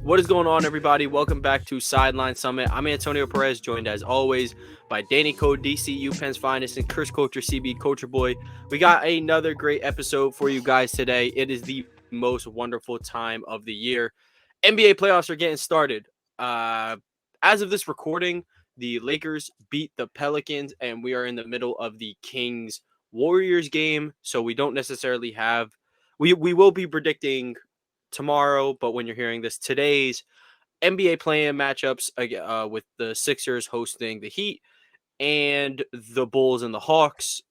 What is going on, everybody? Welcome back to Sideline Summit. I'm Antonio Perez, joined as always by Danny Code, DCU Penn's finest, and Chris Culture, CB Culture Boy. We got another great episode for you guys today. It is the most wonderful time of the year. NBA playoffs are getting started. As of this recording, the Lakers beat the Pelicans, and we are in the middle of the Kings-Warriors game, so we don't necessarily have – we will be predicting – tomorrow, but when you're hearing this, today's NBA play-in matchups with the Sixers hosting the Heat and the Bulls and the Hawks.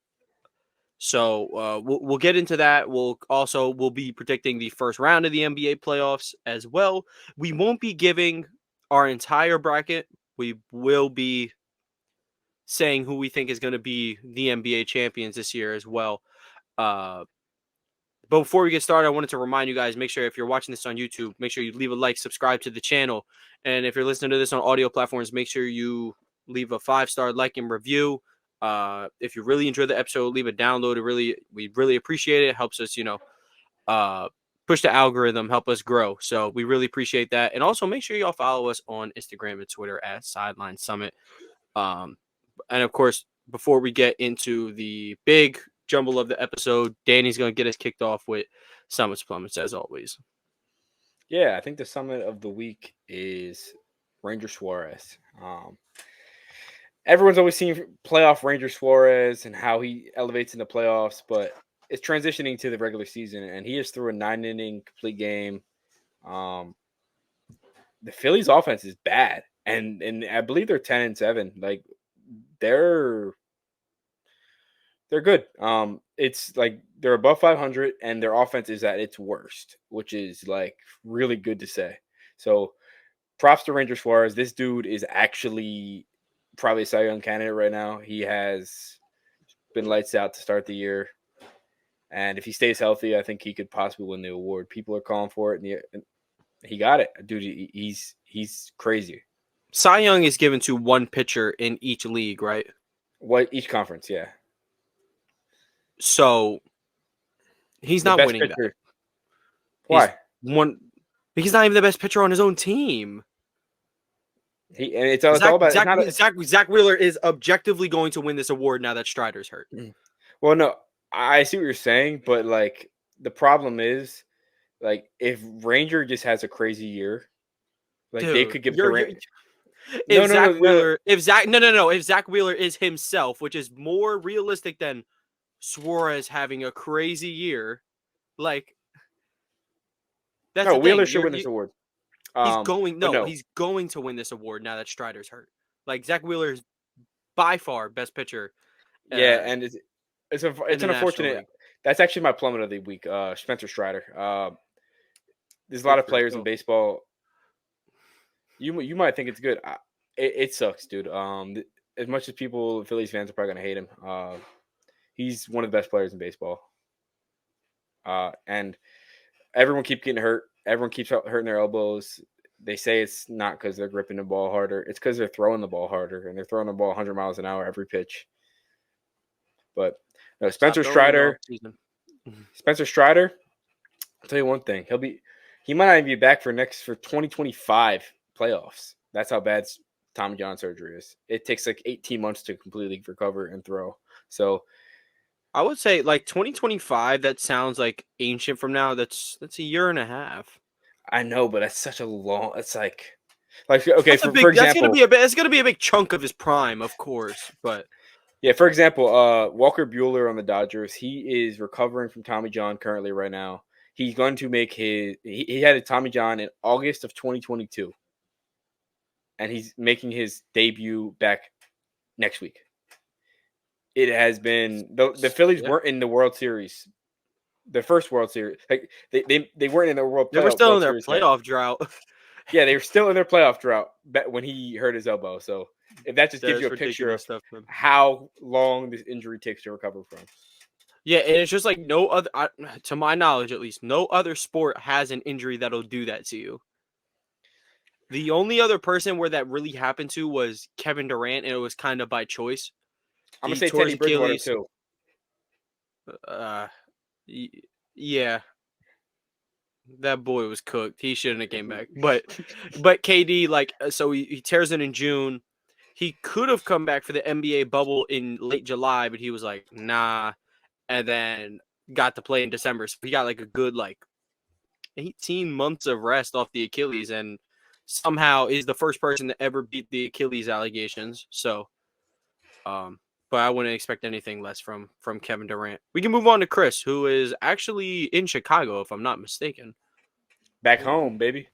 So we'll get into that. We'll be predicting the first round of the NBA playoffs as well. We won't be giving our entire bracket. We will be saying who we think is going to be the NBA champions this year as well. But before we get started, I wanted to remind you guys, make sure if you're watching this on YouTube, make sure you leave a like, subscribe to the channel. And if you're listening to this on audio platforms, make sure you leave a 5-star like and review. If you really enjoyed the episode, leave a download. We really appreciate it. It helps us, push the algorithm, help us grow. So we really appreciate that. And also make sure y'all follow us on Instagram and Twitter at Sideline Summit. And of course, before we get into the big jumble of the episode, Danny's going to get us kicked off with Summit's Plummets, as always. Yeah, I think the summit of the week is Ranger Suarez. Everyone's always seen playoff Ranger Suarez and how he elevates in the playoffs, but it's transitioning to the regular season, and he is through a 9-inning complete game. The Phillies' offense is bad, and I believe they're 10-7. Like they're good. It's like they're above 500 and their offense is at its worst, which is like really good to say. So props to Ranger Suarez. This dude is actually probably a Cy Young candidate right now. He has been lights out to start the year. And if he stays healthy, I think he could possibly win the award. People are calling for it, and he got it. Dude, he's crazy. Cy Young is given to one pitcher in each league, right? Each conference, yeah. So he's not winning pitcher. Why? He's not even the best pitcher on his own team. It's all about Zach Wheeler is objectively going to win this award now that Strider's hurt. Well, no, I see what you're saying, but like the problem is, like if Ranger just has a crazy year, like they could give If Zach Wheeler is himself, which is more realistic than Suarez having a crazy year, like that's Wheeler should win this award. He's going to win this award now that Strider's hurt. Like Zach Wheeler is by far best pitcher. Yeah, and it's an unfortunate. That's actually my plummet of the week. Spencer Strider. There's a lot of players in baseball. You might think it's good. It sucks, dude. As much as Phillies fans are probably gonna hate him. He's one of the best players in baseball. And everyone keeps getting hurt. Everyone keeps hurting their elbows. They say it's not because they're gripping the ball harder. It's because they're throwing the ball harder, and they're throwing the ball 100 miles an hour every pitch. But no, Spencer Strider. I'll tell you one thing. He might not even be back for 2025 playoffs. That's how bad Tommy John surgery is. It takes like 18 months to completely recover and throw. So I would say like 2025, that sounds like ancient from now. That's a year and a half. I know, but that's such a long. It's like okay, for example, it's gonna be a big chunk of his prime, of course. But yeah, for example, Walker Buehler on the Dodgers, he is recovering from Tommy John currently right now. He's going to make he had a Tommy John in August of 2022, and he's making his debut back next week. It has been the Phillies weren't in the World Series, the first World Series. Like they weren't in the World. They were still in their playoff drought. Yeah, they were still in their playoff drought when he hurt his elbow. So if that just gives you a picture of how long this injury takes to recover from. Yeah, and it's just like no other, to my knowledge at least, no other sport has an injury that'll do that to you. The only other person where that really happened to was Kevin Durant, and it was kind of by choice. I'm going to say Teddy Bridgewater too. Yeah. That boy was cooked. He shouldn't have came back. But KD, like, so he tears it in June. He could have come back for the NBA bubble in late July, but he was like, nah. And then got to play in December. So he got like a good, like, 18 months of rest off the Achilles, and somehow is the first person to ever beat the Achilles allegations. So, but I wouldn't expect anything less from Kevin Durant. We can move on to Chris, who is actually in Chicago, if I'm not mistaken. Back home, baby.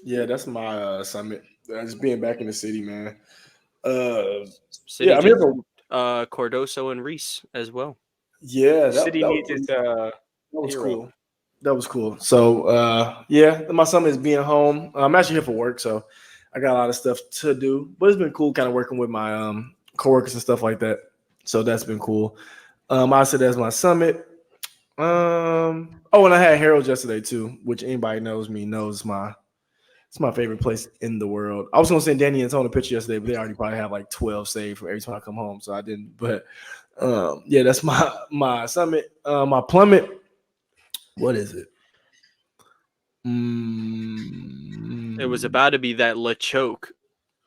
Yeah, that's my summit. Just being back in the city, man. City yeah, I just mean, Cardoso and Reese as well. yeah, The city needs its that was hero. cool. That was cool. So, yeah, my summit is being home. I'm actually here for work, so I got a lot of stuff to do. But it's been cool, kind of working with my coworkers and stuff like that. So that's been cool. I said that's my summit. And I had Harold's yesterday too, which anybody knows me knows it's my favorite place in the world. I was gonna send Danny and Tone a picture yesterday, but they already probably have like 12 saved for every time I come home, so I didn't. But yeah, that's my summit. My plummet. What is it? It was about to be that LeChoke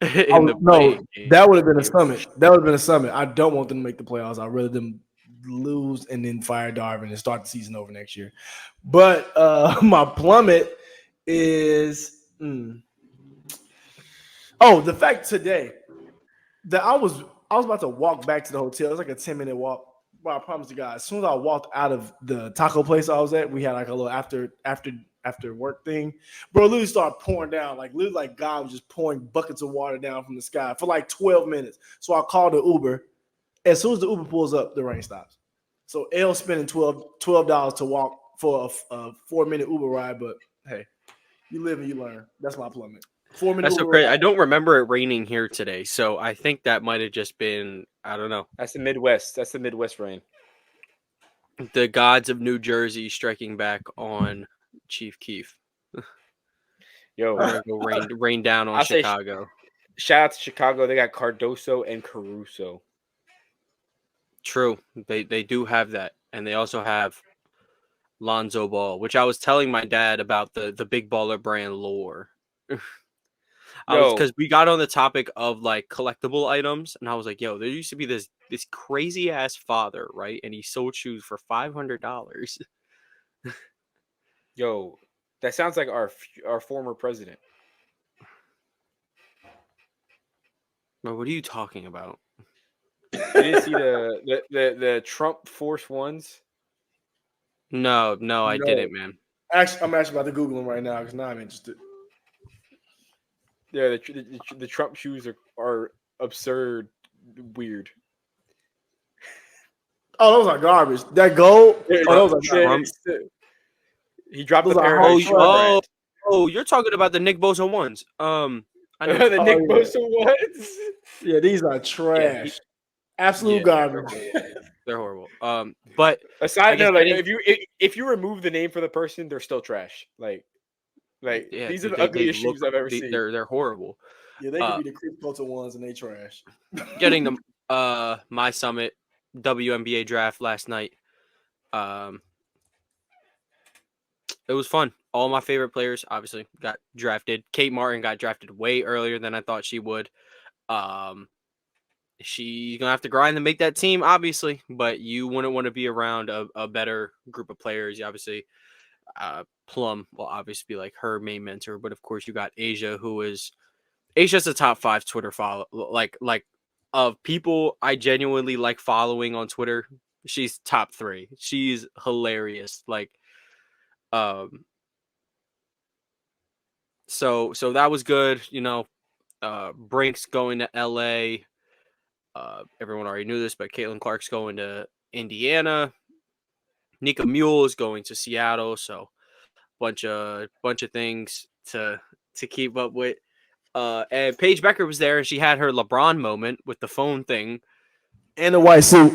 that would have been a summit. That would have been a summit. I don't want them to make the playoffs. I'd rather them lose and then fire Darvin and start the season over next year. But my plummet is the fact today that I was about to walk back to the hotel. It was like a 10-minute walk. But I promise you guys, as soon as I walked out of the taco place I was at, we had like a little after work thing. Bro, literally started pouring down. Literally like God was just pouring buckets of water down from the sky for like 12 minutes. So I called the Uber. As soon as the Uber pulls up, the rain stops. So L spending $12 to walk for a 4-minute Uber ride, but hey, you live and you learn. That's my plummet. 4-minute That's so Uber crazy. ride. I don't remember it raining here today, so I think that might have just been, I don't know. That's the Midwest. That's the Midwest rain. The gods of New Jersey striking back on Chief Keef. Yo, We're gonna go rain down on Chicago. Shout out to Chicago. They got Cardoso and Caruso. True. They do have that. And they also have Lonzo Ball, which I was telling my dad about the Big Baller brand lore. Because we got on the topic of like collectible items, and I was like, yo, there used to be this crazy ass father, right? And he sold shoes for $500. Yo, that sounds like our former president. But what are you talking about? You didn't see the Trump Force Ones? No, I didn't, man. Actually, I'm actually about to Google them right now because now I'm interested. Yeah, the Trump shoes are absurd, weird. Oh, those are garbage. That gold. Those are Trump. He dropped Those the pair. Oh, you're talking about the Nick Bosa ones. I know the Nick Bosa ones. Yeah, these are trash. Absolute garbage. They're horrible. But aside, no, like if you remove the name for the person, they're still trash. Yeah, these are the ugliest shoes I've ever seen. They're horrible. Yeah, they could be the creep culture ones, and they trash. Getting them. My summit WNBA draft last night. It was fun. All my favorite players obviously got drafted. Kate Martin got drafted way earlier than I thought she would. She's gonna have to grind to make that team, obviously, but you wouldn't want to be around a better group of players. You obviously, Plum will obviously be like her main mentor, but of course you got Asia's a top 5 Twitter follow, like of people I genuinely like following on Twitter. She's top 3. She's hilarious. So that was good. Brink's going to LA. Everyone already knew this, but Caitlin Clark's going to Indiana. Nika Mule is going to Seattle. So bunch of things to keep up with. And Paige Becker was there, and she had her LeBron moment with the phone thing and the white suit.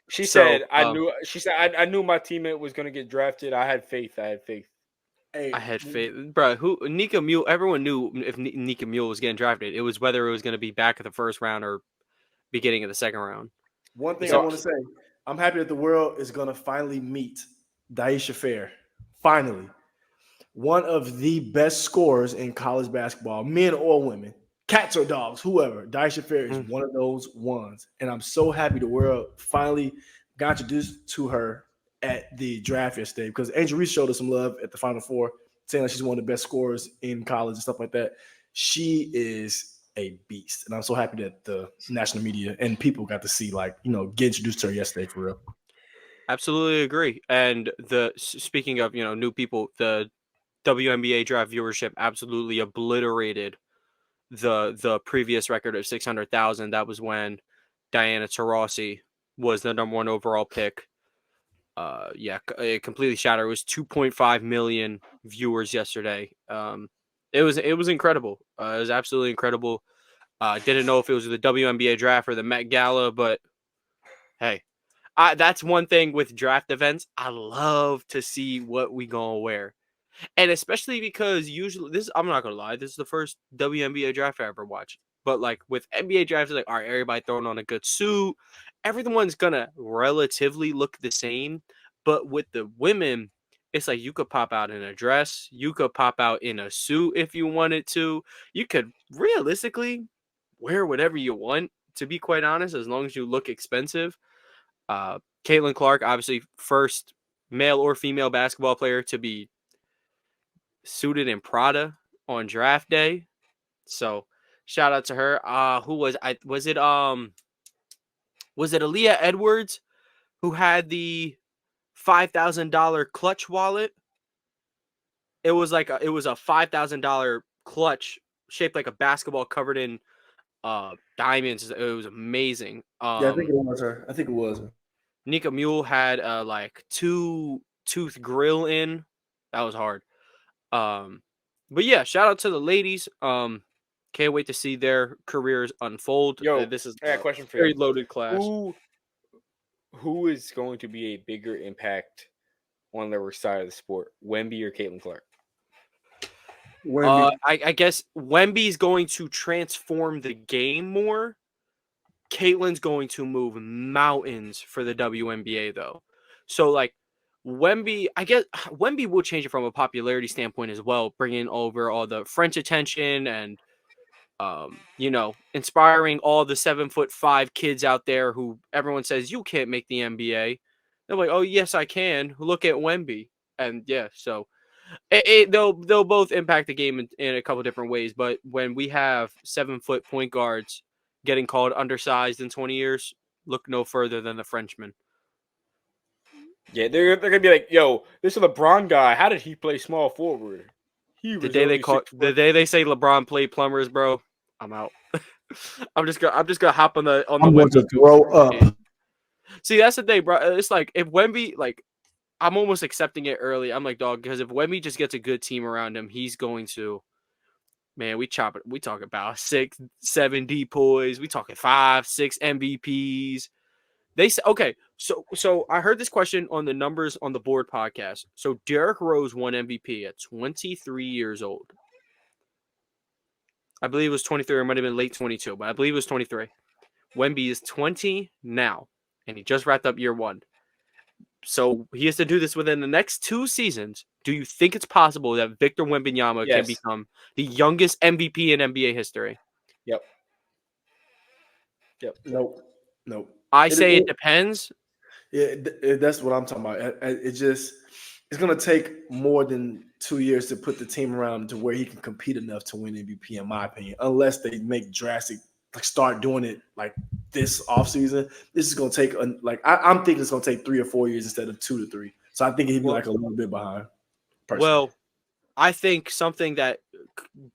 She said I knew my teammate was going to get drafted. I had faith. Hey, I had faith, bro. Nika Mule? Everyone knew if Nika Mule was getting drafted. It was whether it was going to be back at the first round or beginning of the second round. One thing I want to say, I'm happy that the world is going to finally meet Daisha Fair. finally, one of the best scorers in college basketball, men or women, cats or dogs, whoever. Daisha Fair is one of those ones. And I'm so happy the world finally got introduced to her at the draft yesterday because Angel Reese showed us some love at the Final Four, saying that she's one of the best scorers in college and stuff like that. She is a beast. And I'm so happy that the national media and people got to see, like, get introduced to her yesterday for real. Absolutely agree. And speaking of, new people, the WNBA draft viewership absolutely obliterated the previous record of 600,000. That was when Diana Taurasi was the number 1 overall pick. It completely shattered. It was 2.5 million viewers yesterday. It was incredible. It was absolutely incredible. Didn't know if it was the WNBA draft or the Met Gala, but hey, that's one thing with draft events. I love to see what we gonna wear. And especially because usually I'm not gonna lie, this is the first WNBA draft I ever watched. But like with NBA drafts, like, all right, everybody throwing on a good suit. Everyone's gonna relatively look the same. But with the women, it's like you could pop out in a dress, you could pop out in a suit if you wanted to. You could realistically wear whatever you want, to be quite honest, as long as you look expensive. Caitlin Clark, obviously first male or female basketball player to be suited in Prada on draft day. So shout out to her. Who was was it Aaliyah Edwards who had the $5,000 clutch wallet? It was a $5,000 clutch shaped like a basketball covered in diamonds. It was amazing. Yeah, I think it was her. Nika Mule had like 2-tooth grill in. That was hard. But yeah, shout out to the ladies. Can't wait to see their careers unfold. This is I got a question for very you. loaded class. Who is going to be a bigger impact on their side of the sport, Wemby or Caitlin Clark? I guess Wemby's going to transform the game more. Caitlin's going to move mountains for the WNBA though. So like Wemby, I guess Wemby will change it from a popularity standpoint as well, bringing over all the French attention and, inspiring all the 7'5" kids out there who everyone says you can't make the NBA. They're like, oh yes, I can. Look at Wemby, and yeah, so they'll both impact the game in a couple different ways. But when we have 7-foot point guards getting called undersized in 20 years, look no further than the Frenchman. Yeah, they're gonna be like, yo, this I guy. How did he play small forward? The day they say LeBron played plumbers, bro, I'm out. I'm just gonna hop on the. I'm going to throw up. See, that's the thing, bro. It's like if Wemby, like, I'm almost accepting it early. I'm like, dog, because if Wemby just gets a good team around him, he's going to. Man, we talk about 6, 7 depoys. We talking 5, 6 MVPs. They say okay. So I heard this question on the Numbers on the Board podcast. So Derrick Rose won MVP at 23 years old. I believe it was 23. Or it might have been late 22, but I believe it was 23. Wemby is 20 now, and he just wrapped up year 1. So he has to do this within the next 2 seasons. Do you think it's possible that Victor Wembanyama can become the youngest MVP in NBA history? Yep. Nope. I say it depends. Yeah, that's what I'm talking about. It's going to take more than 2 years to put the team around to where he can compete enough to win MVP, in my opinion, unless they make drastic, like start doing it like this offseason. This is going to take, I'm thinking it's going to take 3 or 4 years instead of 2 to 3. So I think he'd be like a little bit behind. Personally. Well, I think something that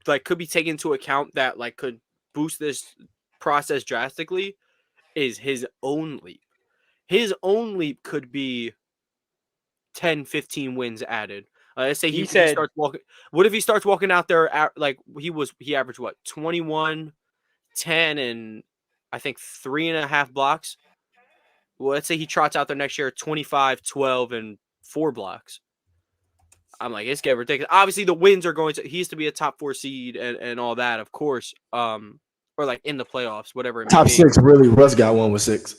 like could be taken into account that like could boost this process drastically is his own leap. His own leap could be 10, 15 wins added. Let's say he starts walking. What if he starts walking out there like he averaged what 21, 10, and I think 3.5 blocks. Well, let's say he trots out there next year 25, 12, and 4 blocks. I'm like, it's getting ridiculous. Obviously, the wins are going to. He used to be a top 4 seed and all that, of course. Or like in the playoffs, whatever. Top 6, really. Russ got one with 6.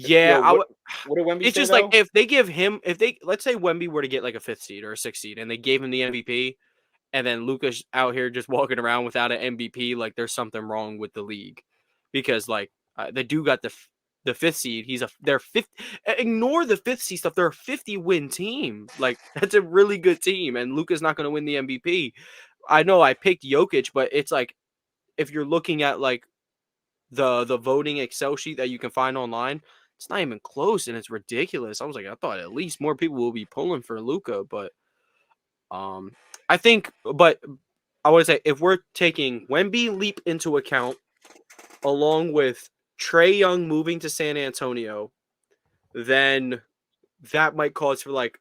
Yeah, Yo, I would. what did Wemby It's say just like though? if they give him, let's say Wemby were to get like a 5th seed or a 6th seed, and they gave him the MVP, and then Luka's out here just walking around without an MVP, like there's something wrong with the league, because like the dude got the 5th seed. They're 50. Ignore the 5th seed stuff. They're a 50-win team. Like that's a really good team, and Luka's not going to win the MVP. I know I picked Jokic, but it's like if you're looking at like the voting Excel sheet that you can find online, it's not even close, and it's ridiculous. I was like, I thought at least more people will be pulling for Luka, but I think, but I want to say if we're taking Wemby leap into account, along with Trae Young moving to San Antonio, then that might cause for like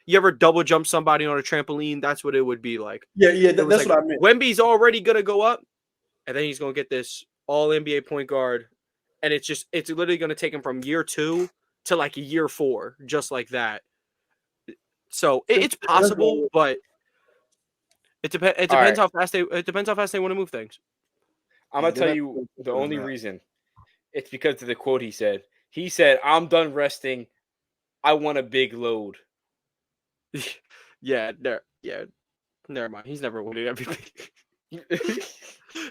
you ever double jump somebody on a trampoline? That's what it would be like. Yeah, It was that's like what I meant. Wemby's already gonna go up, and then he's gonna get this all NBA point guard, and it's literally gonna take him from year 2 to like year 4, just like that. So it's possible, but it depends. It All depends right, how fast they want to move things. I'm Yeah, gonna tell you the only reason. It's because of the quote he said. He said, "I'm done resting. I want a big load." Yeah, never mind. He's never winning MVP.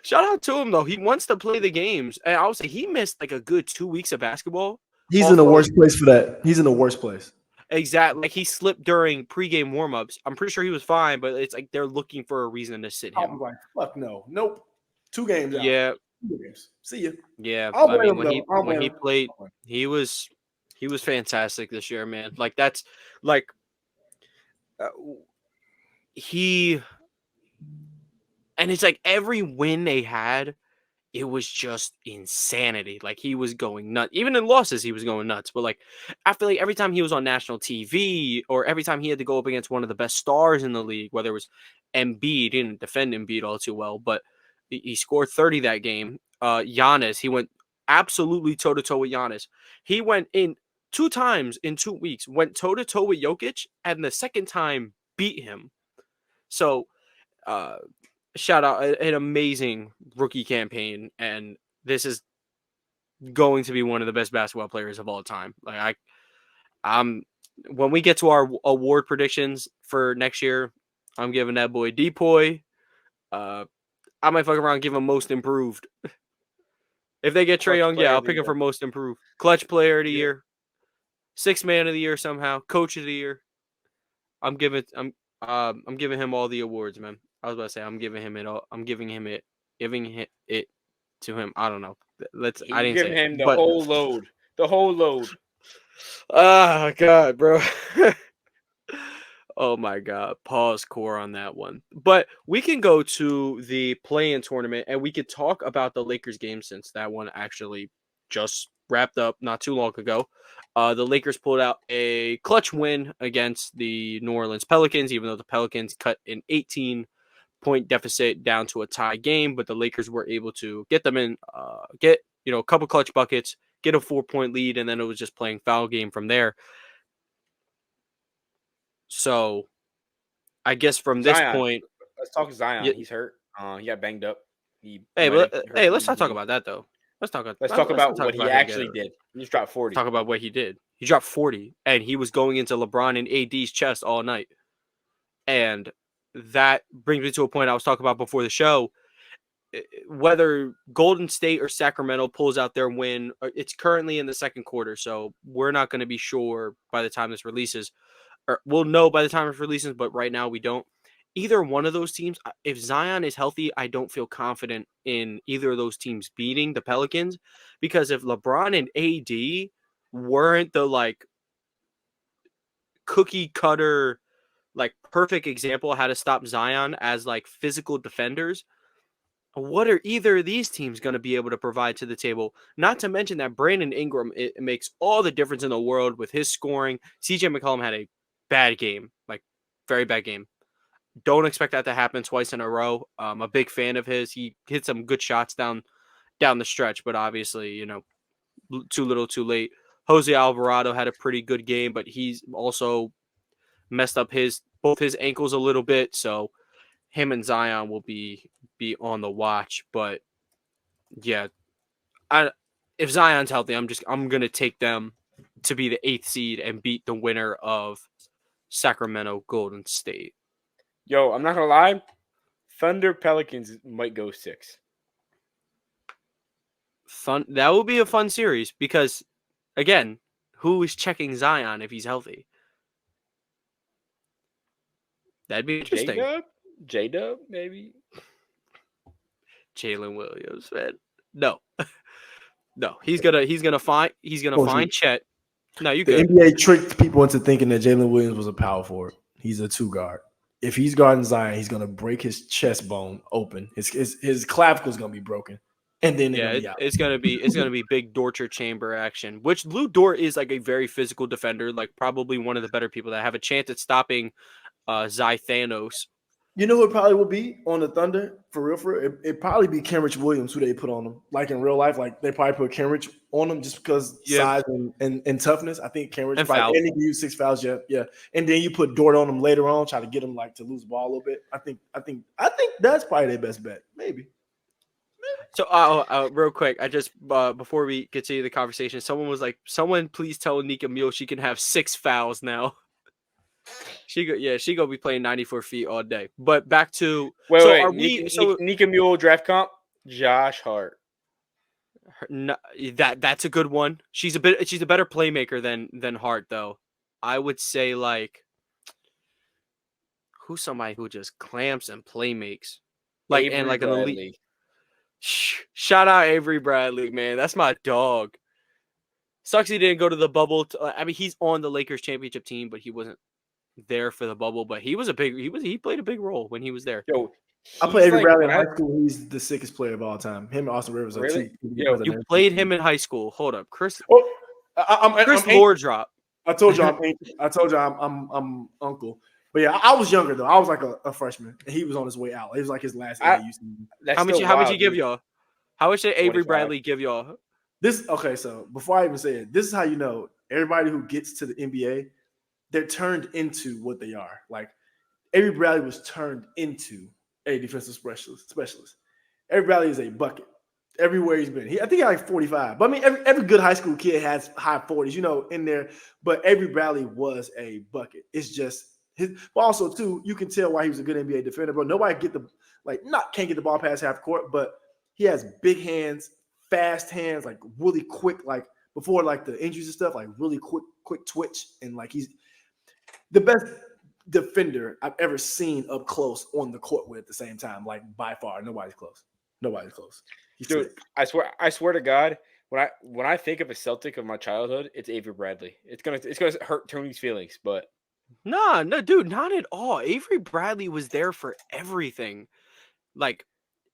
Shout out to him though. He wants to play the games, and I would say he missed like a good 2 weeks of basketball. He's in the worst place for that. He's in the worst place. Exactly. Like he slipped during pregame warmups. I'm pretty sure he was fine, but it's like they're looking for a reason to sit him. Like, fuck no, nope. 2 games out. Yeah. 2 games. See you. Yeah. I'll I mean, blame him, when he played, he was fantastic this year, man. Like that's like he, and it's like every win they had, it was just insanity. Like he was going nuts. Even in losses, he was going nuts. But like I feel like every time he was on national TV, or every time he had to go up against one of the best stars in the league, whether it was Embiid, he didn't defend Embiid all too well, but he scored 30 that game. Giannis, he went absolutely toe to toe with Giannis. He went in 2 times in 2 weeks, went toe to toe with Jokic, and the second time beat him. So shout out an amazing rookie campaign, and this is going to be one of the best basketball players of all time. Like I'm when we get to our award predictions for next year, I'm giving that boy Depoy. I might fuck around and give him most improved. If they get Trae Young, yeah, I'll pick him for most improved. Clutch player of the year, 6th man of the year somehow, coach of the year. I'm giving him all the awards, man. I was about to say I'm giving him it all. I'm giving it to him. I don't know. I didn't say him it, the but whole load. The whole load. oh god, bro. Oh my god. Pause core on that one. But we can go to the play-in tournament, and we could talk about the Lakers game, since that one actually just wrapped up not too long ago. The Lakers pulled out a clutch win against the New Orleans Pelicans, even though the Pelicans cut an 18-point deficit down to a tie game, but the Lakers were able to get them in, get a couple clutch buckets, get a 4-point lead, and then it was just playing foul game from there. So I guess from this point, let's talk Zion. yeah, He's hurt. He got banged up. Let's not talk about that though. Let's talk about what he him actually did. He just dropped 40. Talk about what he did. He dropped 40, and he was going into LeBron and AD's chest all night. And that brings me to a point I was talking about before the show. Whether Golden State or Sacramento pulls out their win, it's currently in the second quarter, so we're not going to be sure by the time this releases. Or we'll know by the time it releases, but right now we don't. Either one of those teams, if Zion is healthy, I don't feel confident in either of those teams beating the Pelicans, because if LeBron and AD weren't the like cookie cutter, like perfect example of how to stop Zion as like physical defenders, what are either of these teams going to be able to provide to the table? Not to mention that Brandon Ingram, it makes all the difference in the world with his scoring. CJ McCollum had a bad game, like very bad game. Don't expect that to happen twice in a row. I'm a big fan of his. He hit some good shots down the stretch, but obviously, too little, too late. Jose Alvarado had a pretty good game, but he's also messed up both his ankles a little bit. So him and Zion will be on the watch. But yeah, if Zion's healthy, I'm gonna take them to be the 8th seed and beat the winner of Sacramento Golden State. Yo, I'm not gonna lie. Thunder Pelicans might go 6. Fun. That will be a fun series because, again, who is checking Zion if he's healthy? That'd be interesting. J-Dub, maybe. Jalen Williams, man. No. He's gonna find Chet. No, you The good. NBA tricked people into thinking that Jalen Williams was a power forward. He's a 2 guard. If he's guarding Zion, he's gonna break his chest bone open. His clavicle is gonna be broken, and then it's gonna be big torture chamber action. Which Lou Dort is like a very physical defender, like probably one of the better people that have a chance at stopping Thanos. You know who it probably would be on the Thunder for real? It'd probably be Kenrich Williams, who they put on them. Like in real life, like they probably put Kenrich on them just because size and toughness. I think Kenrich and he can use 6 fouls. Yeah. And then you put Dort on them later on, try to get him like to lose the ball a little bit. I think that's probably their best bet. Maybe. So, real quick, I just before we continue the conversation, someone was like, "Someone please tell Nika Mule she can have 6 fouls now." She gonna be playing 94 feet all day. But back to Nika Mule draft comp? Josh Hart. That's a good one. She's a better playmaker than Hart though. I would say like who's somebody who just clamps and playmakes like Avery and like Bradley. An elite. Shout out Avery Bradley, man. That's my dog. Sucks he didn't go to the bubble. I mean, he's on the Lakers championship team, but he wasn't there for the bubble, but he played a big role when he was there. Yo, I played Avery Bradley in high school. He's the sickest player of all time. Him and Austin Rivers are really? Yo, you played him in high school. Hold up, Chris. Chris Lordrop. I told you I'm uncle. But yeah, I was younger though. I was like a freshman, and he was on his way out. It was like his last AAU season. How much he give y'all? How much did Avery Bradley give y'all? So before I even say it, this is how you know everybody who gets to the NBA, they're turned into what they are. Like Avery Bradley was turned into a defensive specialist. Avery Bradley is a bucket everywhere he's been. I think he had like 45. But I mean, every good high school kid has high 40s, in there. But Avery Bradley was a bucket. It's just but also too, you can tell why he was a good NBA defender. But nobody can't get the ball past half court. But he has big hands, fast hands, like really quick, like before like the injuries and stuff, like really quick twitch, and like he's the best defender I've ever seen up close on the court with at the same time. Like by far, nobody's close. Dude, I swear to God, when I think of a Celtic of my childhood, it's Avery Bradley. It's gonna hurt Tony's feelings, but no, dude, not at all. Avery Bradley was there for everything. Like,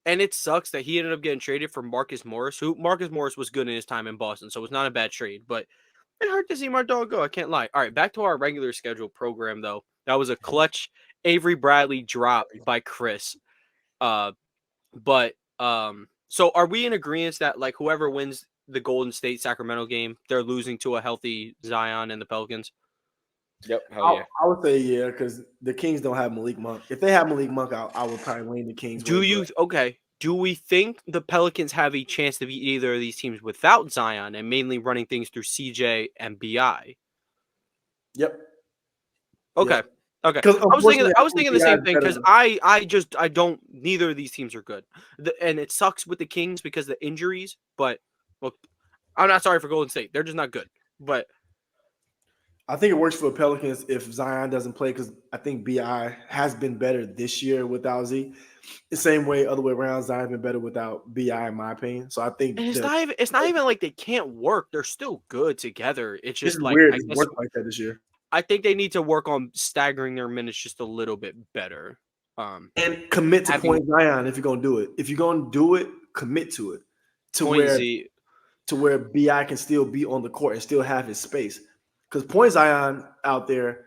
and it sucks that he ended up getting traded for Marcus Morris, who Marcus Morris was good in his time in Boston, so it was not a bad trade, but it hurt to see my dog go. I can't lie. All right, back to our regular schedule program, though. That was a clutch Avery Bradley drop by Chris. So are we in agreement that like whoever wins the Golden State Sacramento game, they're losing to a healthy Zion and the Pelicans? Yep, hell yeah. I would say yeah, because the Kings don't have Malik Monk. If they have Malik Monk, I would probably lean the Kings. Do we think the Pelicans have a chance to beat either of these teams without Zion and mainly running things through CJ and BI? Yep. Okay. Yep. Okay. I was thinking the same thing because I don't. Neither of these teams are good, and it sucks with the Kings because of the injuries. But look, I'm not sorry for Golden State; they're just not good. But I think it works for the Pelicans if Zion doesn't play because I think BI has been better this year without Z. The same way, other way around, Zion's been better without BI, in my opinion. So I think it's not even like they can't work; they're still good together. It's just like weird. It worked like that this year. I think they need to work on staggering their minutes just a little bit better. And commit to point Zion if you're gonna do it. If you're gonna do it, commit to it. To where BI can still be on the court and still have his space. Because point Zion out there,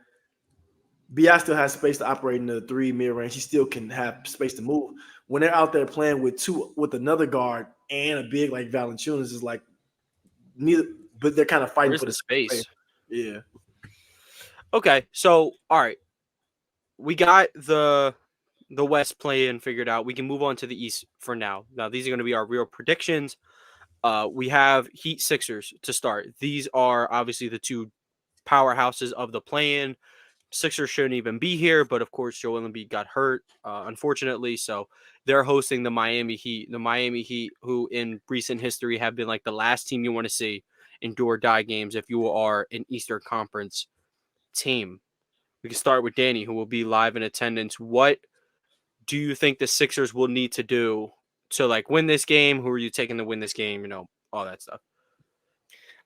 BI still has space to operate in the 3 mid-range. He still can have space to move. When they're out there playing with another guard and a big like Valanciunas is like neither, but they're kind of fighting for the space. Yeah. Okay, so all right, we got the West play-in figured out. We can move on to the East for now. Now these are going to be our real predictions. We have Heat Sixers to start. These are obviously the two powerhouses of the play-in. Sixers shouldn't even be here, but of course Joel Embiid got hurt, unfortunately. So they're hosting the Miami Heat. The Miami Heat, who in recent history have been like the last team you want to see in do or die games if you are an Eastern Conference team. We can start with Danny, who will be live in attendance. What do you think the Sixers will need to do to like win this game? Who are you taking to win this game? You know, all that stuff.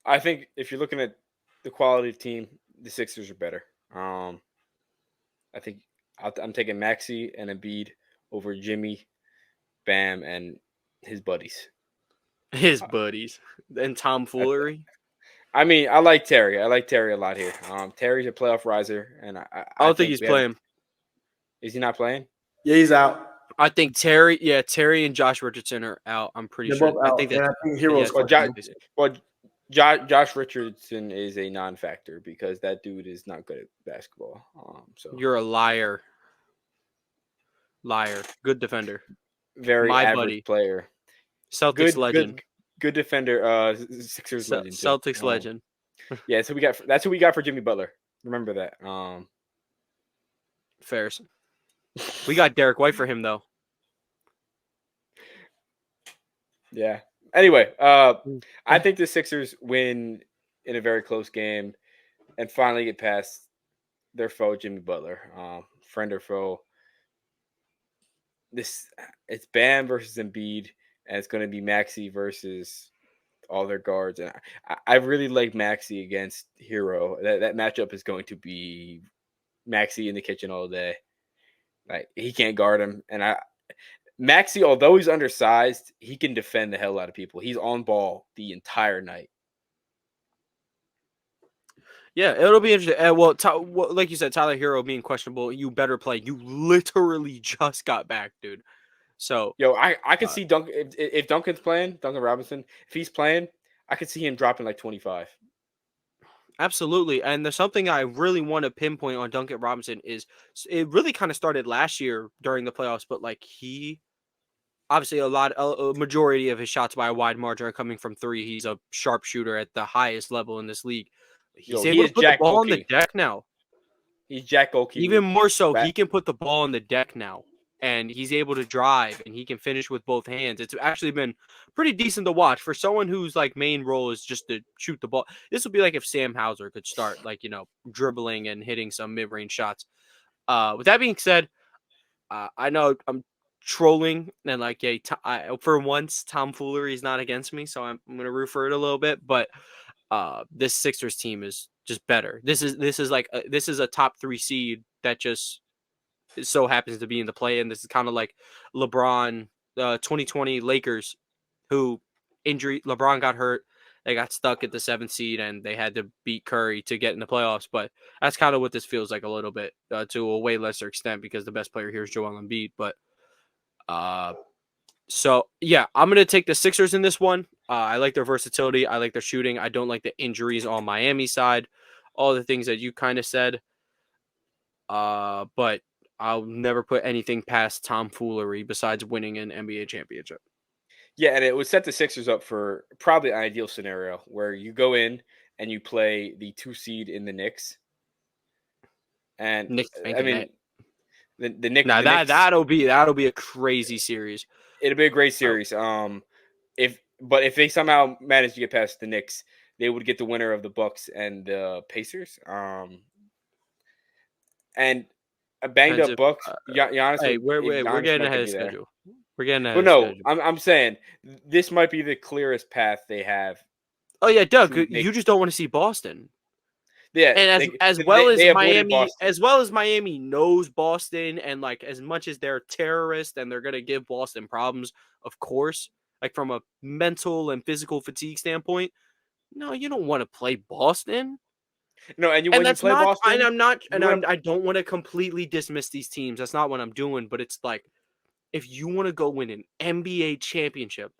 I think if you're looking at the quality of team, the Sixers are better. I think I'm taking Maxey and Embiid over Jimmy, Bam, and his buddies. His buddies and tomfoolery. I mean, I like Terry. I like Terry a lot here. Terry's a playoff riser, and I don't think he's playing. Is he not playing? Yeah, he's out. I think Terry and Josh Richardson are out. I'm pretty They're sure. both out. I think Heroes. Josh Richardson is a non-factor because that dude is not good at basketball. So you're a liar. Good defender. Very average player. Celtics legend. Good defender. Sixers legend. Celtics legend. Yeah, so that's who we got for Jimmy Butler. Remember that. Fairs. We got Derek White for him though. Yeah. Anyway, I think the Sixers win in a very close game and finally get past their foe, Jimmy Butler. Friend or foe. It's Bam versus Embiid, and it's going to be Maxey versus all their guards. And I really like Maxey against Hero. That matchup is going to be Maxey in the kitchen all day. Like he can't guard him, and Maxey, although he's undersized, he can defend the hell out of people. He's on ball the entire night. Yeah, it'll be interesting. Well, like you said, Tyler Hero being questionable, you better play. You literally just got back, dude. So, I could see Duncan if Duncan's playing, Duncan Robinson, if he's playing, I could see him dropping like 25. Absolutely. And there's something I really want to pinpoint on Duncan Robinson is it really kind of started last year during the playoffs, but like he obviously a majority of his shots by a wide margin are coming from three. He's a sharpshooter at the highest level in this league. He's able to put the ball on the deck now. He's Jack Oakey. Even more so, he can put the ball on the deck now. And he's able to drive, and he can finish with both hands. It's actually been pretty decent to watch for someone whose like main role is just to shoot the ball. This would be like if Sam Hauser could start like dribbling and hitting some mid-range shots. With that being said, I know I'm trolling and like for once tomfoolery is not against me, so I'm going to root for it a little bit. But this Sixers team is just better. This is a top 3 seed that just it so happens to be in the play-in. This is kind of like LeBron, 2020 Lakers, who LeBron got hurt. They got stuck at the 7th seed, and they had to beat Curry to get in the playoffs. But that's kind of what this feels like a little bit, to a way lesser extent, because the best player here is Joel Embiid. But so yeah, I'm gonna take the Sixers in this one. I like their versatility. I like their shooting. I don't like the injuries on Miami side. All the things that you kind of said. But I'll never put anything past tomfoolery besides winning an NBA championship. Yeah, and it would set the Sixers up for probably an ideal scenario where you go in and you play the 2 seed in the Knicks. And Knicks, I mean, the Knicks. Now that'll be a crazy series. It'll be a great series. If they somehow manage to get past the Knicks, they would get the winner of the Bucks and the Pacers. And a banged up Bucks. Giannis. Hey, we're getting ahead of schedule. We're getting ahead. But no, I'm saying this might be the clearest path they have. Oh yeah, Doug. You just don't want to see Boston. Yeah, and as well as Miami knows Boston, and like as much as they're terrorists and they're gonna give Boston problems, of course, like from a mental and physical fatigue standpoint. No, you don't want to play Boston. No, and when you play Boston, I don't want to completely dismiss these teams. That's not what I'm doing. But it's like, if you want to go win an NBA championship,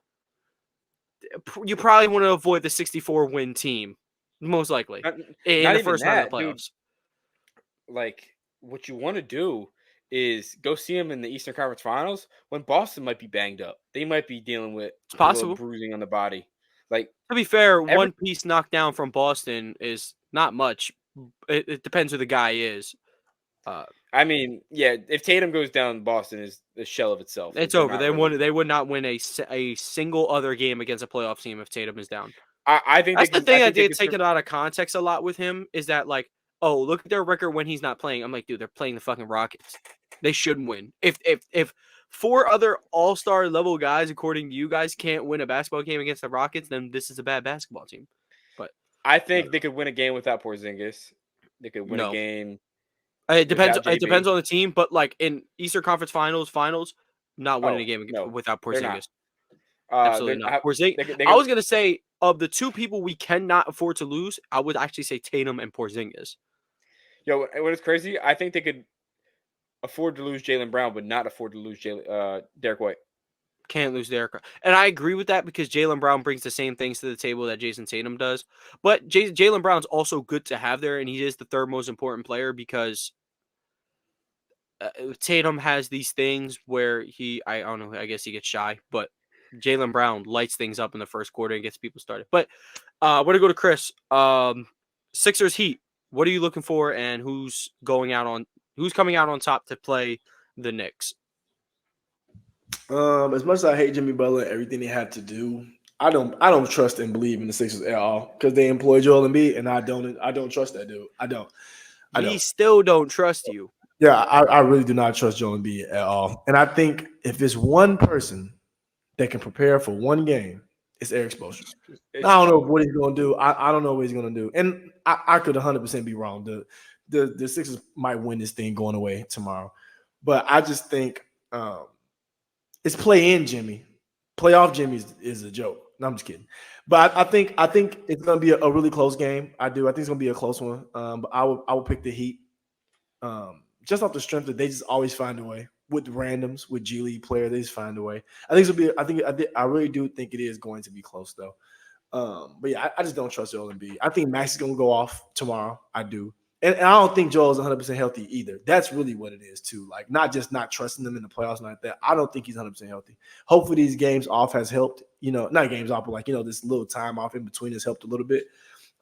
you probably want to avoid the 64-win team, most likely, in the first round of the playoffs. Dude, like, what you want to do is go see them in the Eastern Conference Finals when Boston might be banged up. They might be dealing with possible bruising on the body. Like, to be fair, one piece knocked down from Boston is not much. It depends who the guy is. I mean, yeah, if Tatum goes down, Boston is the shell of itself. It's over. They would not win a single other game against a playoff team if Tatum is down. I think that's the thing that gets taken out of context a lot with him is that, like, oh, look at their record when he's not playing. I'm like, dude, they're playing the fucking Rockets. They should win. If 4 other all-star level guys, according to you guys, can't win a basketball game against the Rockets, then this is a bad basketball team. But I think they could win a game without Porzingis. They could win a game. It depends. It depends on the team, but like in Eastern Conference Finals, not winning a game without Porzingis. Absolutely not. Porzingis. I was gonna say of the 2 people we cannot afford to lose, I would actually say Tatum and Porzingis. Yo, what is crazy? I think they could afford to lose Jaylen Brown, but not afford to lose Derek White. Can't lose Derek. And I agree with that because Jaylen Brown brings the same things to the table that Jason Tatum does. But Jaylen Brown's also good to have there, and he is the 3rd most important player because Tatum has these things where I don't know, I guess he gets shy, but Jaylen Brown lights things up in the first quarter and gets people started. But we're going to go to Chris. Sixers Heat. What are you looking for, and who's coming out on top to play the Knicks? As much as I hate Jimmy Butler and everything they have to do, I don't trust and believe in the Sixers at all because they employ Joel Embiid, and I don't trust that dude. I don't. Still don't trust you. Yeah, I really do not trust Joel Embiid at all. And I think if there's one person that can prepare for one game, it's Eric Spoelstra. I don't know what he's going to do. I don't know what he's going to do. And I could 100% be wrong. The Sixers might win this thing going away tomorrow. But I just think it's play-in Jimmy. Playoff Jimmy is a joke. No, I'm just kidding. But I think it's going to be a really close game. I think it's going to be a close one. But I would pick the Heat. Just off the strength that they just always find a way with randoms, with G League player, they just find a way. I really do think it is going to be close though. But yeah, I just don't trust Joel Embiid. I think Max is going to go off tomorrow. I do. And I don't think Joel is 100% healthy either. That's really what it is too. Like not just not trusting them in the playoffs like that. I don't think he's 100% healthy. Hopefully these games off has helped. Not games off, but like, this little time off in between has helped a little bit.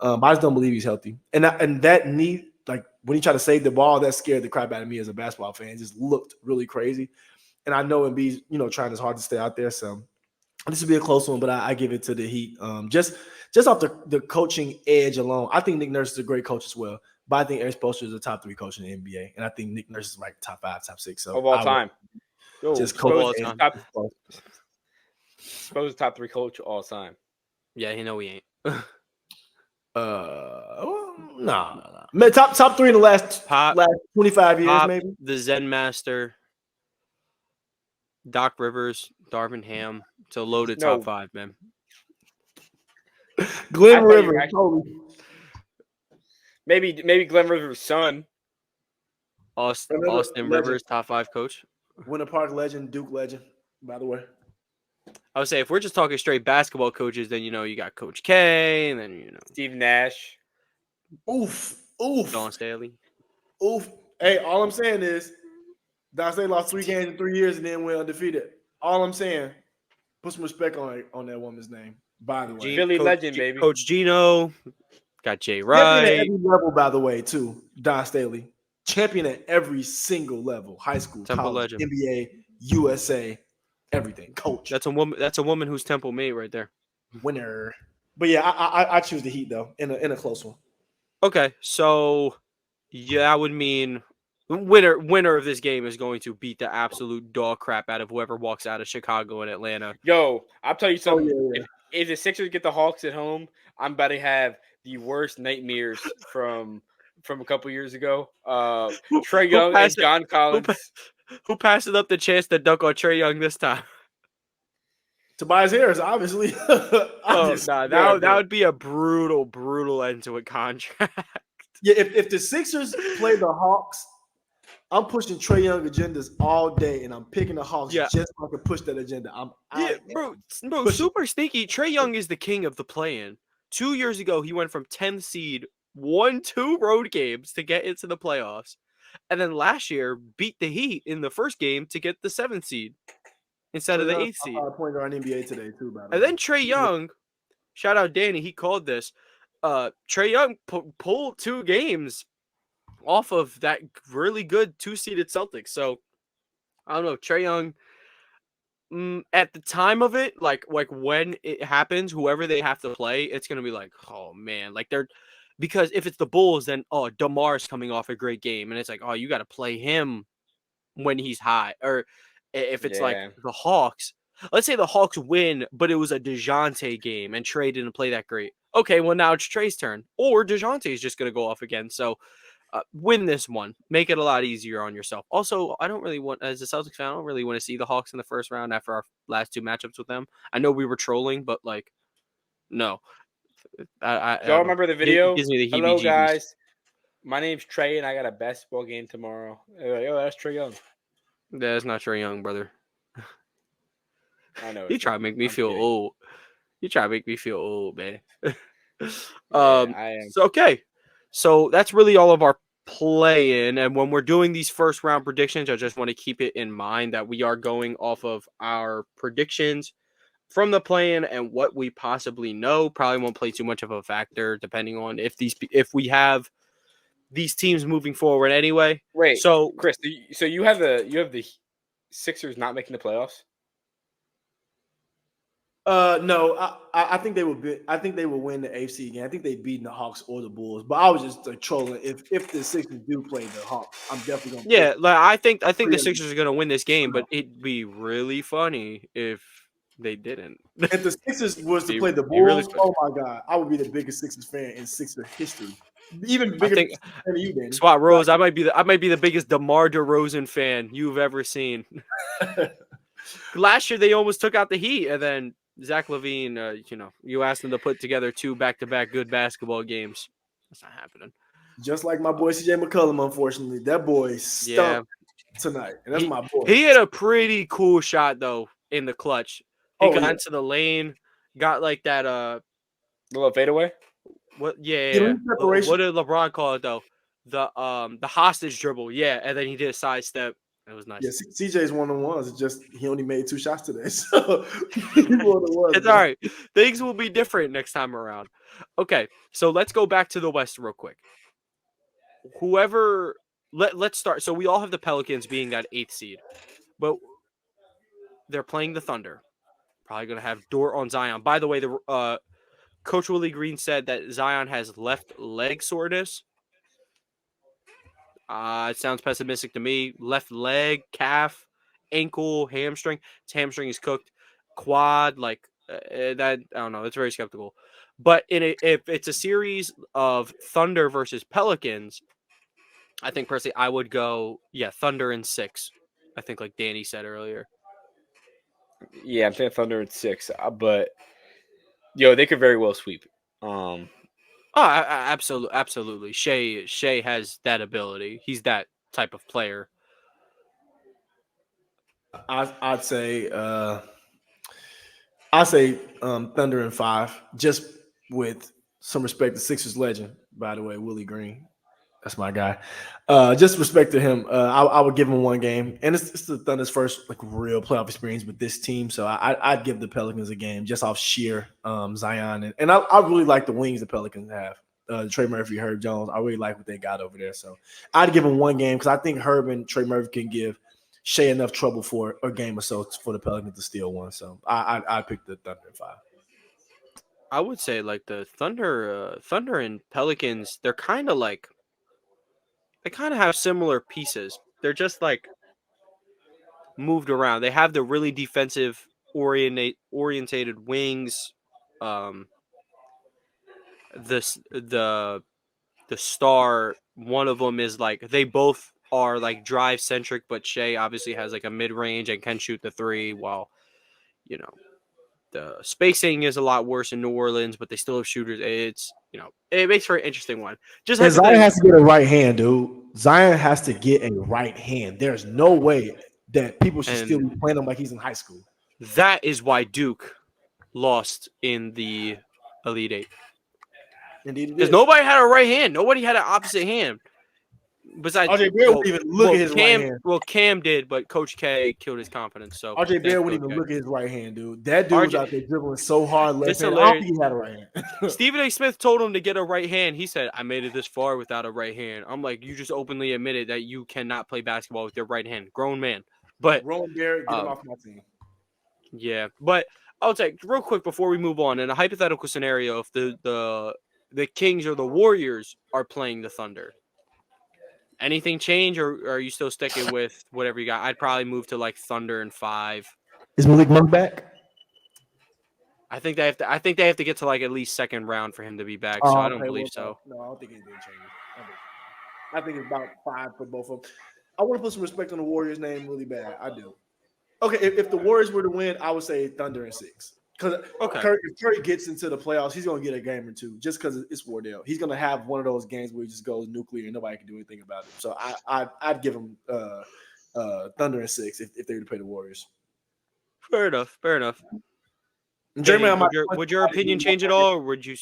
But I just don't believe he's healthy. And that knee, like when he tried to save the ball, that scared the crap out of me as a basketball fan. It just looked really crazy. And I know Embiid's, trying his hard to stay out there. So this will be a close one, but I give it to the Heat. Just off the coaching edge alone, I think Nick Nurse is a great coach as well. But I think Eric Spoelstra is a top 3 coach in the NBA. And I think Nick Nurse is like top 5, top 6. So of all time. Just coach Spo's top 3 coach all time. Yeah, we ain't. No. Top 3 in the last 25 years, maybe. The Zen Master, Doc Rivers, Darvin Ham. It's a loaded top 5, man. Glenn Rivers. Maybe Glenn Rivers' son. Austin Rivers, top 5 coach. Winter Park legend, Duke legend, by the way. I would say if we're just talking straight basketball coaches, then you got Coach K, and then Steve Nash. Oof. Don Staley. Oof. Hey, all I'm saying is Don Staley lost 3 games in 3 years and then went undefeated. All I'm saying, put some respect on that woman's name. By the way, Philly legend, baby. Coach Gino, got Jay Wright. Champion at every level, by the way, too. Don Staley, champion at every single level: high school, Temple college, legend. NBA, USA, everything. Coach. That's a woman who's Temple mate right there. Winner. But yeah, I choose the Heat though in a close one. Okay, so yeah, that would mean winner of this game is going to beat the absolute dog crap out of whoever walks out of Chicago and Atlanta. Yo, I'll tell you something. Yeah. If the Sixers get the Hawks at home, I'm about to have the worst nightmares from a couple years ago. Trae Young and John Collins. Who passed it up the chance to dunk on Trae Young this time? Tobias Harris, obviously. That would be a brutal end to a contract. Yeah, if the Sixers play the Hawks, I'm pushing Trae Young agendas all day, and I'm picking the Hawks just so I can push that agenda. Bro, super sneaky. Trae Young is the king of the play-in. 2 years ago, he went from 10th seed, won 2 road games to get into the playoffs, and then last year beat the Heat in the first game to get the 7th seed instead of the 8th seed. Point guard in NBA today too, by the way. And then Trae Young shout out Danny. He called this. Trae Young pulled 2 games off of that really good 2-seeded Celtics. So I don't know. Trae Young, at the time of it, like when it happens, whoever they have to play, it's gonna be like, oh man, like because if it's the Bulls, then DeMar's coming off a great game, and it's like, oh, you got to play him when he's high. Or if it's like Yeah. the Hawks, let's say the Hawks win, but it was a DeJounte game and Trae didn't play that great. Okay, well now it's Trae's turn, or DeJounte is just gonna go off again. So win this one. Make it a lot easier on yourself. Also, I don't really want, as a Celtics fan, I don't really want to see the Hawks in the first round after our last 2 matchups with them. I know we were trolling, but like, no. I Y'all don't know. remember the It video? gives me the Hello, heebie-jeebies. guys. My name's Trey, and I got a basketball game tomorrow. They're like, oh, that's Trae Young. That's not Trae Young, brother. I know. You try to make me feel old. You try to make me feel old, man. I am. So, okay. So that's really all of our play-in. And when we're doing these first round predictions, I just want to keep it in mind that we are going off of our predictions from the play-in and what we possibly know. Probably won't play too much of a factor depending on if we have these teams moving forward anyway. Wait, so Chris, so you have the Sixers not making the playoffs? No, I think they will win the AFC again. I think they beat the Hawks or the Bulls. But I was just trolling. If the Sixers do play the Hawks, I'm definitely gonna. Yeah, like I think the Sixers are gonna win this game, but it'd be really funny if they didn't. If the Sixers was to play the Bulls, really oh my god, I would be the biggest Sixers fan in Sixers history. Even bigger think, than you, Danny. Swat Rose, I might be the biggest DeMar DeRozan fan you've ever seen. Last year they almost took out the Heat, and then Zach LaVine, you asked him to put together 2 back-to-back good basketball games. That's not happening. Just like my boy CJ McCollum, unfortunately, that boy stumped tonight, and that's my boy. He had a pretty cool shot though in the clutch. He got into the lane, got like that little fadeaway. What? Yeah. What did LeBron call it though? The hostage dribble. Yeah, and then he did a sidestep. It was nice. Yeah, CJ's one of the ones. It's just he only made 2 shots today, so it's all right. Things will be different next time around. Okay, so let's go back to the West real quick. Let's start. So we all have the Pelicans being that 8th seed, but they're playing the Thunder. Probably gonna have Dort on Zion. By the way, the Coach Willie Green said that Zion has left leg soreness. It sounds pessimistic to me. Left leg, calf, ankle, hamstring. His hamstring is cooked. Quad, that I don't know. That's very skeptical. But if it's a series of Thunder versus Pelicans, I think personally I would go Thunder in 6. I think like Danny said earlier. Yeah, I'm saying Thunder in 6, but they could very well sweep. Absolutely. Shea has that ability. He's that type of player. I'd say Thunder in 5, just with some respect to Sixers legend, by the way, Willie Green. That's my guy. Just respect to him. I would give him 1 game, and it's the Thunder's first real playoff experience with this team. So I'd give the Pelicans a game just off sheer Zion, and I really like the wings the Pelicans have. Trey Murphy, Herb Jones. I really like what they got over there. So I'd give him 1 game because I think Herb and Trey Murphy can give Shea enough trouble for a game or so for the Pelicans to steal 1. So I pick the Thunder in 5. I would say the Thunder and Pelicans, they're kind of they kind of have similar pieces. They're just moved around. They have the really defensive orientated wings. The star, one of them is they both are drive centric, but Shea obviously has a mid range and can shoot the 3, while the spacing is a lot worse in New Orleans, but they still have shooters. It makes for an interesting one. Zion has to get a right hand, dude. Zion has to get a right hand. There's no way that people should still be playing him like he's in high school. That is why Duke lost in the Elite 8. Indeed, because nobody had a right hand. Nobody had an opposite hand. Besides, RJ Barrett wouldn't even look at his right hand. Well, Cam did, but Coach K killed his confidence. So RJ Barrett wouldn't even look at his right hand, dude. That dude was out there dribbling so hard left hand. I don't think he had a right hand. Stephen A. Smith told him to get a right hand. He said, "I made it this far without a right hand." I'm like, you just openly admitted that you cannot play basketball with your right hand, grown man. But Rowan Barrett, get him off my team. Yeah, but I'll take real quick before we move on. In a hypothetical scenario, if the Kings or the Warriors are playing the Thunder, anything change, or are you still sticking with whatever you got? I'd probably move to like Thunder in 5. Is Malik Monk back? I think they have to get to like at least second round for him to be back. So I don't believe so. No, I don't think anything changes. I think it's about 5 for both of them. I want to put some respect on the Warriors' name really bad. I do. Okay, if the Warriors were to win, I would say Thunder in 6. Because if Curry gets into the playoffs, he's going to get a game or two just because it's Wardell. He's going to have one of those games where he just goes nuclear and nobody can do anything about it. So I'd give him Thunder in 6 if they were to play the Warriors. Fair enough. Jeremy, would your opinion change at all, or would you?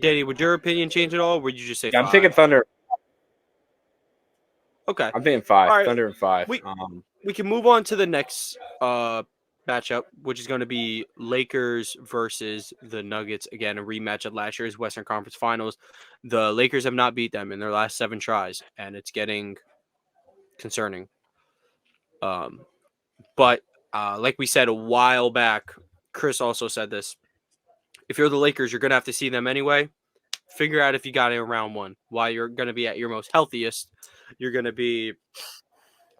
Danny, would your opinion change at all, or would you just say? Yeah, I'm taking Thunder. Okay. I'm thinking 5. Right. Thunder and 5. We can move on to the next matchup, which is going to be Lakers versus the Nuggets. Again, a rematch of last year's Western Conference Finals. The Lakers have not beat them in their last 7 tries, and it's getting concerning. But like we said a while back, Chris also said this. If you're the Lakers, you're going to have to see them anyway. Figure out if you got it in round 1. While you're going to be at your most healthiest, you're going to be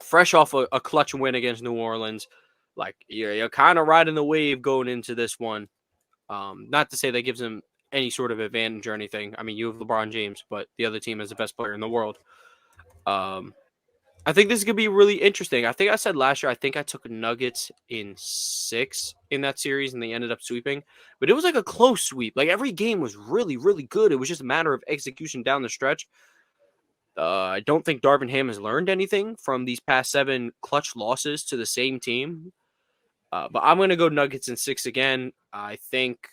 fresh off a clutch win against New Orleans. Like, you're kind of riding the wave going into this one. Not to say that gives them any sort of advantage or anything. I mean, you have LeBron James, but the other team is the best player in the world. I think this is going to be really interesting. I think I said last year, I think I took Nuggets in 6 in that series, and they ended up sweeping. But it was like a close sweep. Like, every game was really, really good. It was just a matter of execution down the stretch. I don't think Darvin Ham has learned anything from these past 7 clutch losses to the same team. But I'm going to go Nuggets in 6 again. I think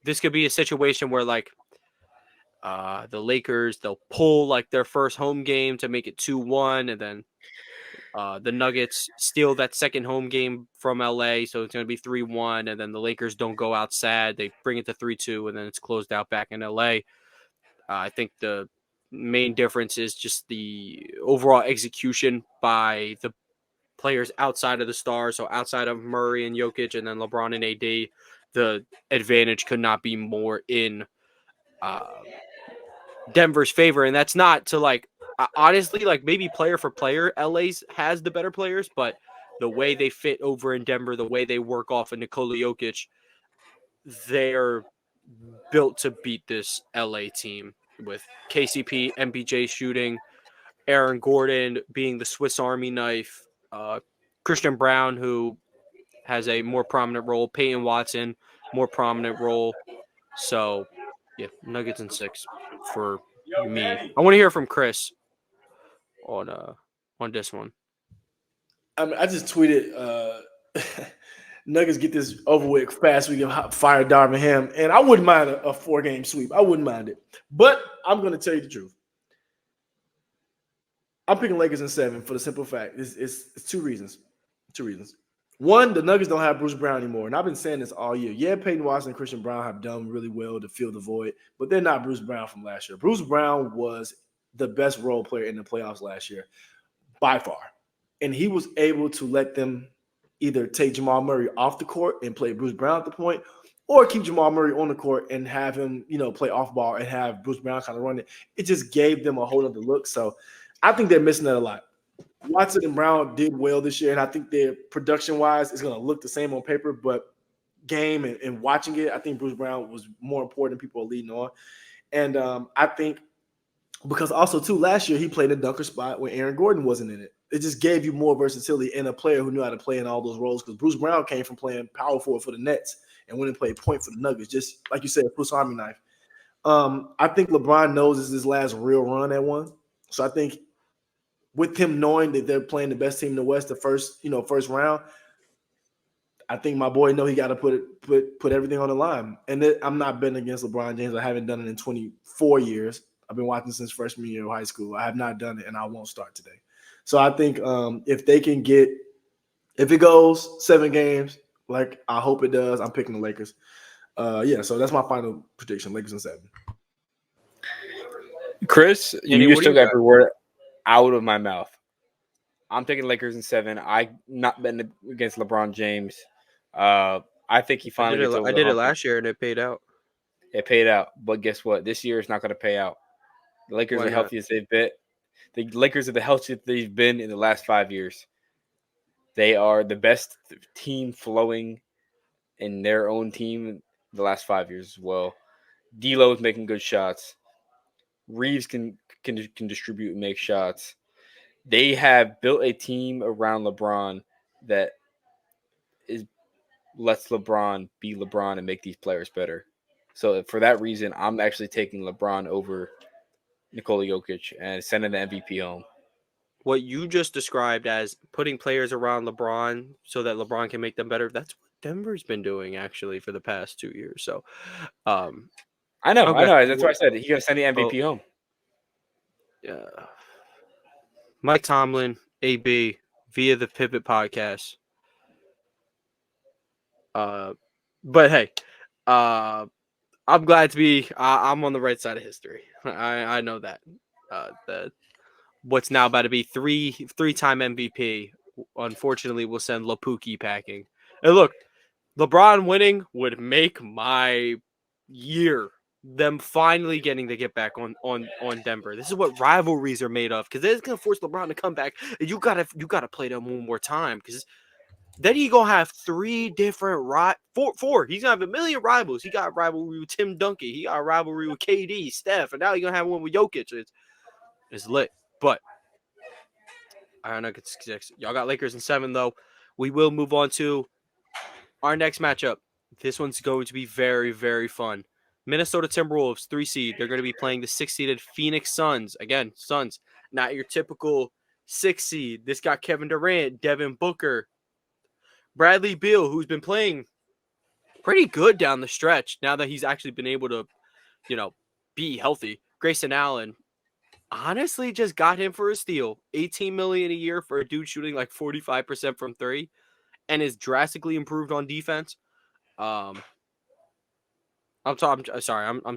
this could be a situation where, like, the Lakers, they'll pull like their first home game to make it 2-1, and then the Nuggets steal that second home game from LA, so it's going to be 3-1, and then the Lakers don't go out sad. They bring it to 3-2, and then it's closed out back in LA. I think the main difference is just the overall execution by the players outside of the stars, so outside of Murray and Jokic, and then LeBron and AD. The advantage could not be more in Denver's favor, and that's not to like honestly, like maybe player for player, LA's has the better players, but the way they fit over in Denver, the way they work off of Nikola Jokic, they're built to beat this LA team with KCP, MPJ shooting, Aaron Gordon being the Swiss Army knife, Christian Brown, who has a more prominent role, Peyton Watson, more prominent role. So, yeah, Nuggets in 6 for me. I want to hear from Chris on this one. I just tweeted Nuggets get this over with fast. We can fire Darvin Ham, and I wouldn't mind a 4-game sweep. I wouldn't mind it, but I'm going to tell you the truth. I'm picking Lakers in 7 for the simple fact it's 2 reasons. 2 reasons. One, the Nuggets don't have Bruce Brown anymore, and I've been saying this all year. Yeah, Peyton Watson and Christian Brown have done really well to fill the void, but they're not Bruce Brown from last year. Bruce Brown was the best role player in the playoffs last year by far, and he was able to let them either take Jamal Murray off the court and play Bruce Brown at the point, or keep Jamal Murray on the court and have him, play off ball and have Bruce Brown kind of run it. It just gave them a whole other look. So I think they're missing that a lot. Watson and Brown did well this year, and I think their production-wise is going to look the same on paper, but game and watching it, I think Bruce Brown was more important than people are leading on. And I think because also, too, last year he played a dunker spot when Aaron Gordon wasn't in it. It just gave you more versatility and a player who knew how to play in all those roles, because Bruce Brown came from playing power forward for the Nets and went and played point for the Nuggets, just like you said, Swiss Army knife. I think LeBron knows this is his last real run at one. So I think with him knowing that they're playing the best team in the West, the first round, I think my boy know he got to put everything on the line. And I'm not betting against LeBron James. I haven't done it in 24 years. I've been watching since freshman year of high school. I have not done it, and I won't start today. So I think if it goes 7 games, like I hope it does, I'm picking the Lakers. So that's my final prediction: Lakers in 7. Chris, Danny, you what just do you took got? every word out of my mouth. I'm taking Lakers in 7. I'm not betting against LeBron James. I think he finally gets over I the did it hump. last year and it paid out. It paid out, but guess what? This year it's not going to pay out. The Lakers Why are not? healthy as they've been. The Lakers are the healthiest they've been in the last 5 years. They are the best team flowing in their own team the last 5 years as well. D'Lo is making good shots. Reeves can distribute and make shots. They have built a team around LeBron that lets LeBron be LeBron and make these players better. So for that reason, I'm actually taking LeBron over Nikola Jokic and sending the MVP home. What you just described as putting players around LeBron so that LeBron can make them better, that's what Denver's been doing actually for the past 2 years. So, I know. okay. That's why I said he's going to send the MVP home. Mike Tomlin, AB, via the Pivot Podcast. But hey, I'm glad to be. I'm on the right side of history. I know that. That what's now about to be three-time MVP. Unfortunately, will send Lapuki packing. And look, LeBron winning would make my year. Them finally getting to get back on Denver. This is what rivalries are made of, because it's gonna force LeBron to come back. And you gotta play them one more time, because then he gonna have 3 different four. He's gonna have a million rivals. He got a rivalry with Tim Duncan. He got a rivalry with KD, Steph, and now he's gonna have one with Jokic. It's lit. But I don't know. Y'all got Lakers in 7 though. We will move on to our next matchup. This one's going to be very, very fun. Minnesota Timberwolves, 3 seed. They're going to be playing the 6-seeded Phoenix Suns. Again, Suns, not your typical 6 seed. This got Kevin Durant, Devin Booker, Bradley Beal, who's been playing pretty good down the stretch now that he's actually been able to, be healthy. Grayson Allen, honestly, just got him for a steal. $18 million a year for a dude shooting like 45% from 3 and is drastically improved on defense. I'm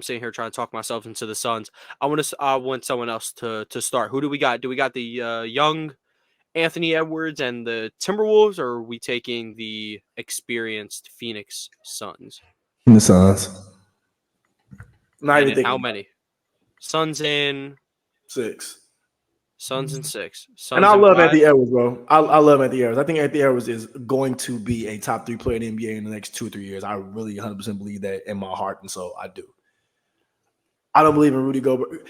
sitting here trying to talk myself into the Suns. I want someone else to start. Who do we got? Do we got the young Anthony Edwards and the Timberwolves, or are we taking the experienced Phoenix Suns? The Suns. Not And even thinking how many? Suns in 6. Suns in 6. Suns And I in love five. Anthony Edwards, bro. I love Anthony Edwards. I think Anthony Edwards is going to be a top 3 player in the NBA in the next 2 or 3 years. I really 100% believe that in my heart, and so I do. I don't believe in Rudy Gobert.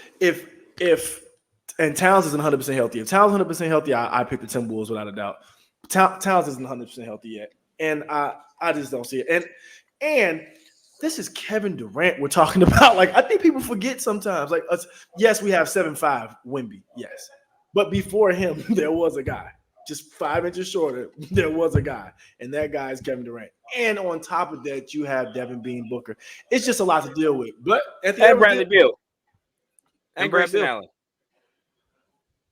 And Towns isn't 100% healthy. If Towns 100% healthy, I pick the Timberwolves without a doubt. Towns isn't 100% healthy yet, and I just don't see it. And this is Kevin Durant we're talking about. Like, I think people forget sometimes. Like, yes, we have 7'5" Wemby, yes, but before him, there was a guy just 5 inches shorter. There was a guy, and that guy is Kevin Durant. And on top of that, you have Devin Bean Booker. It's just a lot to deal with. But And Bradley Beal. And Grayson Allen.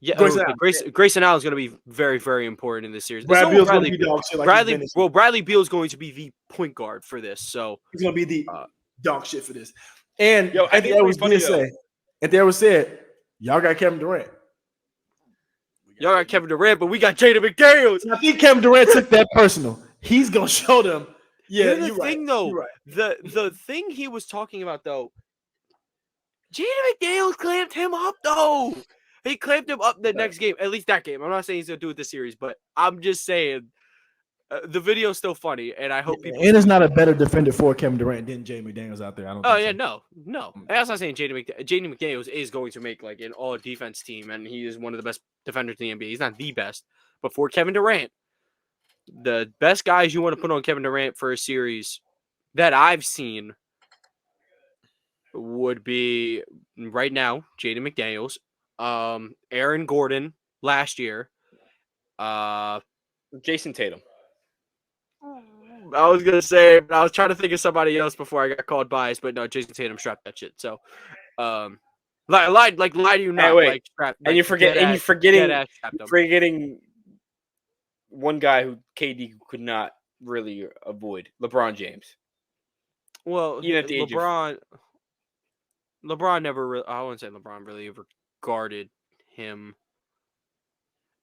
Yeah, Grayson Grayson Allen is going to be very, very important in this series. Bradley Beal's going to be dog shit. Bradley Beal is going to be the point guard for this. So he's going to be the dog shit for this. And Anthony Edwards said, y'all got Kevin Durant. Y'all got Kevin Durant, but we got Jaden McDaniels. I think Kevin Durant took that personal. He's going to show them. Yeah, you're right. The thing he was talking about, though, Jaden McDaniels clamped him up, though. He clamped him up the next game, at least that game. I'm not saying he's going to do it this series, but I'm just saying the video's still funny, and I hope people. And it's not a better defender for Kevin Durant than Jaden McDaniels out there. I don't. Oh yeah, so. No. That's not saying Jaden McDaniels is going to make like an all defense team, and he is one of the best defenders in the NBA. He's not the best, but for Kevin Durant, the best guys you want to put on Kevin Durant for a series that I've seen would be right now Jaden McDaniels. Aaron Gordon last year. Jason Tatum. I was gonna say, but I was trying to think of somebody else before I got called biased, but no, Jason Tatum strapped that shit. So, lie to you Hey, not, wait, like strap, and like you're dead forgetting ass strapped him. one guy who KD could not really avoid, LeBron James. Well, Even at the age of LeBron never really. I wouldn't say LeBron really ever guarded him.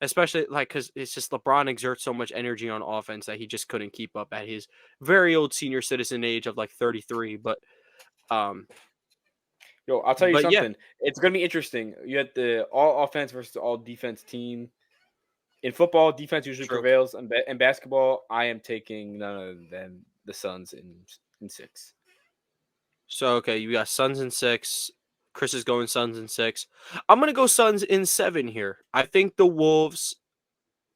Especially like because it's just LeBron exerts so much energy on offense that he just couldn't keep up at his very old senior citizen age of like 33. But Yo, I'll tell you but yeah, something. It's gonna be interesting. You had the all offense versus all defense team. In football, defense usually true. prevails. In basketball, I am taking none other than the Suns in 6. So okay, you got Suns in 6. Chris is going Suns in 6. I'm gonna go Suns in 7 here. I think the Wolves,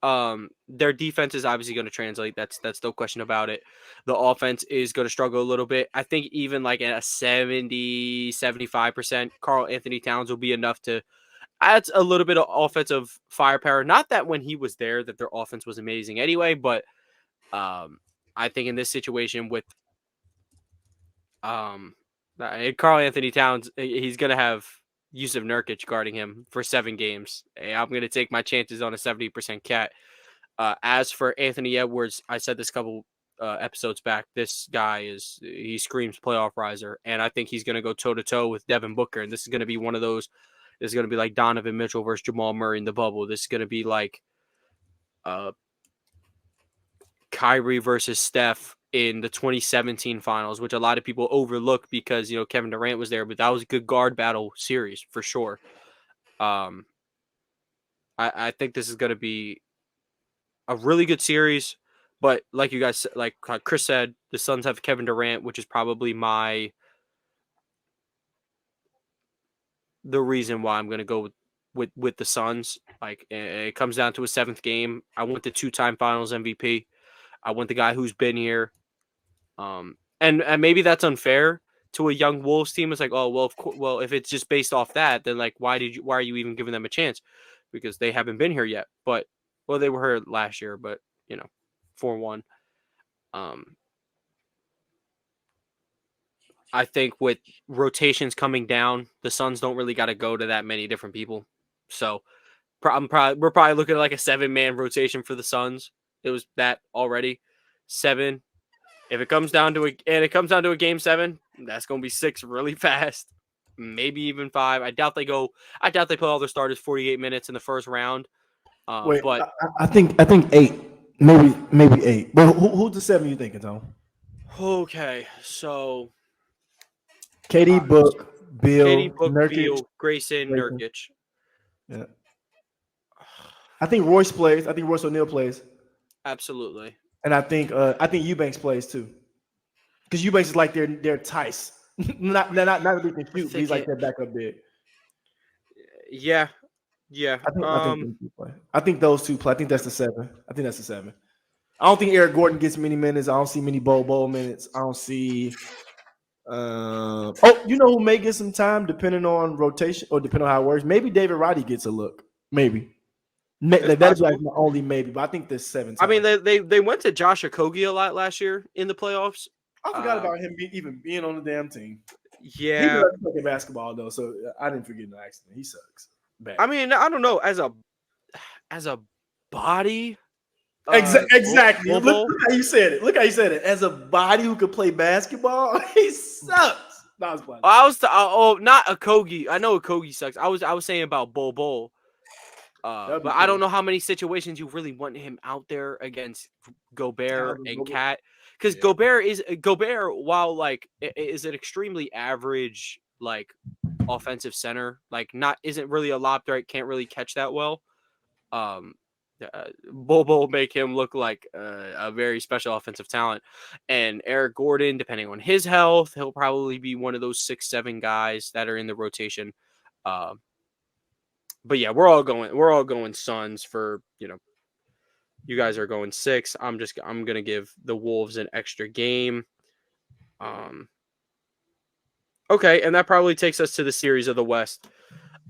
their defense is obviously going to translate. That's no question about it. The offense is going to struggle a little bit. I think even like at a 70-75%, Karl Anthony Towns will be enough to add a little bit of offensive firepower. Not that when he was there that their offense was amazing anyway, but I think in this situation with Karl Anthony Towns, he's going to have Yusuf Nurkic guarding him for 7 games. I'm going to take my chances on a 70% cat. As for Anthony Edwards, I said this a couple episodes back. This guy he screams playoff riser, and I think he's going to go toe to toe with Devin Booker. And this is going to be one of those. This is going to be like Donovan Mitchell versus Jamal Murray in the bubble. This is going to be like Kyrie versus Steph in the 2017 finals, which a lot of people overlook because Kevin Durant was there, but that was a good guard battle series for sure. I think this is going to be a really good series, but like you guys, like Chris said, the Suns have Kevin Durant, which is probably the reason why I'm going to go with the Suns. Like it comes down to a 7th game. I want the 2-time Finals MVP. I want the guy who's been here. And maybe that's unfair to a young Wolves team. It's like, oh well, if it's just based off that, then like why are you even giving them a chance? Because they haven't been here yet. But they were here last year, but 4-1. I think with rotations coming down, the Suns don't really got to go to that many different people. So we're probably looking at like a 7-man rotation for the Suns. It was that already 7. If it comes down to a game 7, that's going to be 6 really fast. Maybe even 5. I doubt they play all their starters 48 minutes in the first round. Wait, But I think 8, maybe 8. But who's the 7 you thinking, Tom? okay, so KD, Book, Bill, KD, Book, Nurkic, Beal, Grayson, Nurkic. Yeah. I think Royce plays. I think Royce O'Neal plays. Absolutely. And I think Eubanks plays too. Because Eubanks is like their Tice. not that he can shoot, but he's like their backup big. Yeah. I think those 2 play. I think that's the 7. I don't think Eric Gordon gets many minutes. I don't see many Bowl minutes. I don't see. Who may get some time depending on rotation or depending on how it works. Maybe David Roddy gets a look. Maybe. That'd be like my only maybe, but I think there's 7. I mean, they went to Josh Okogie a lot last year in the playoffs. I forgot about him even being on the damn team. Yeah, he doesn't play basketball though, so I didn't forget the accident. He sucks. Bad. I mean, I don't know as a body. Exactly. Look how you said it. As a body who could play basketball, he sucks. Not Okogie. I know Okogie sucks. I was saying about Bol. But I don't know how many situations you really want him out there against Gobert and Cat, because Gobert, while like is an extremely average like offensive center, like isn't really a lob threat, can't really catch that well. Bol make him look like a very special offensive talent, and Eric Gordon, depending on his health, he'll probably be one of those 6-7 guys that are in the rotation. But yeah, we're all going Suns for, you guys are going 6. I'm going to give the Wolves an extra game. Okay, and that probably takes us to the series of the West.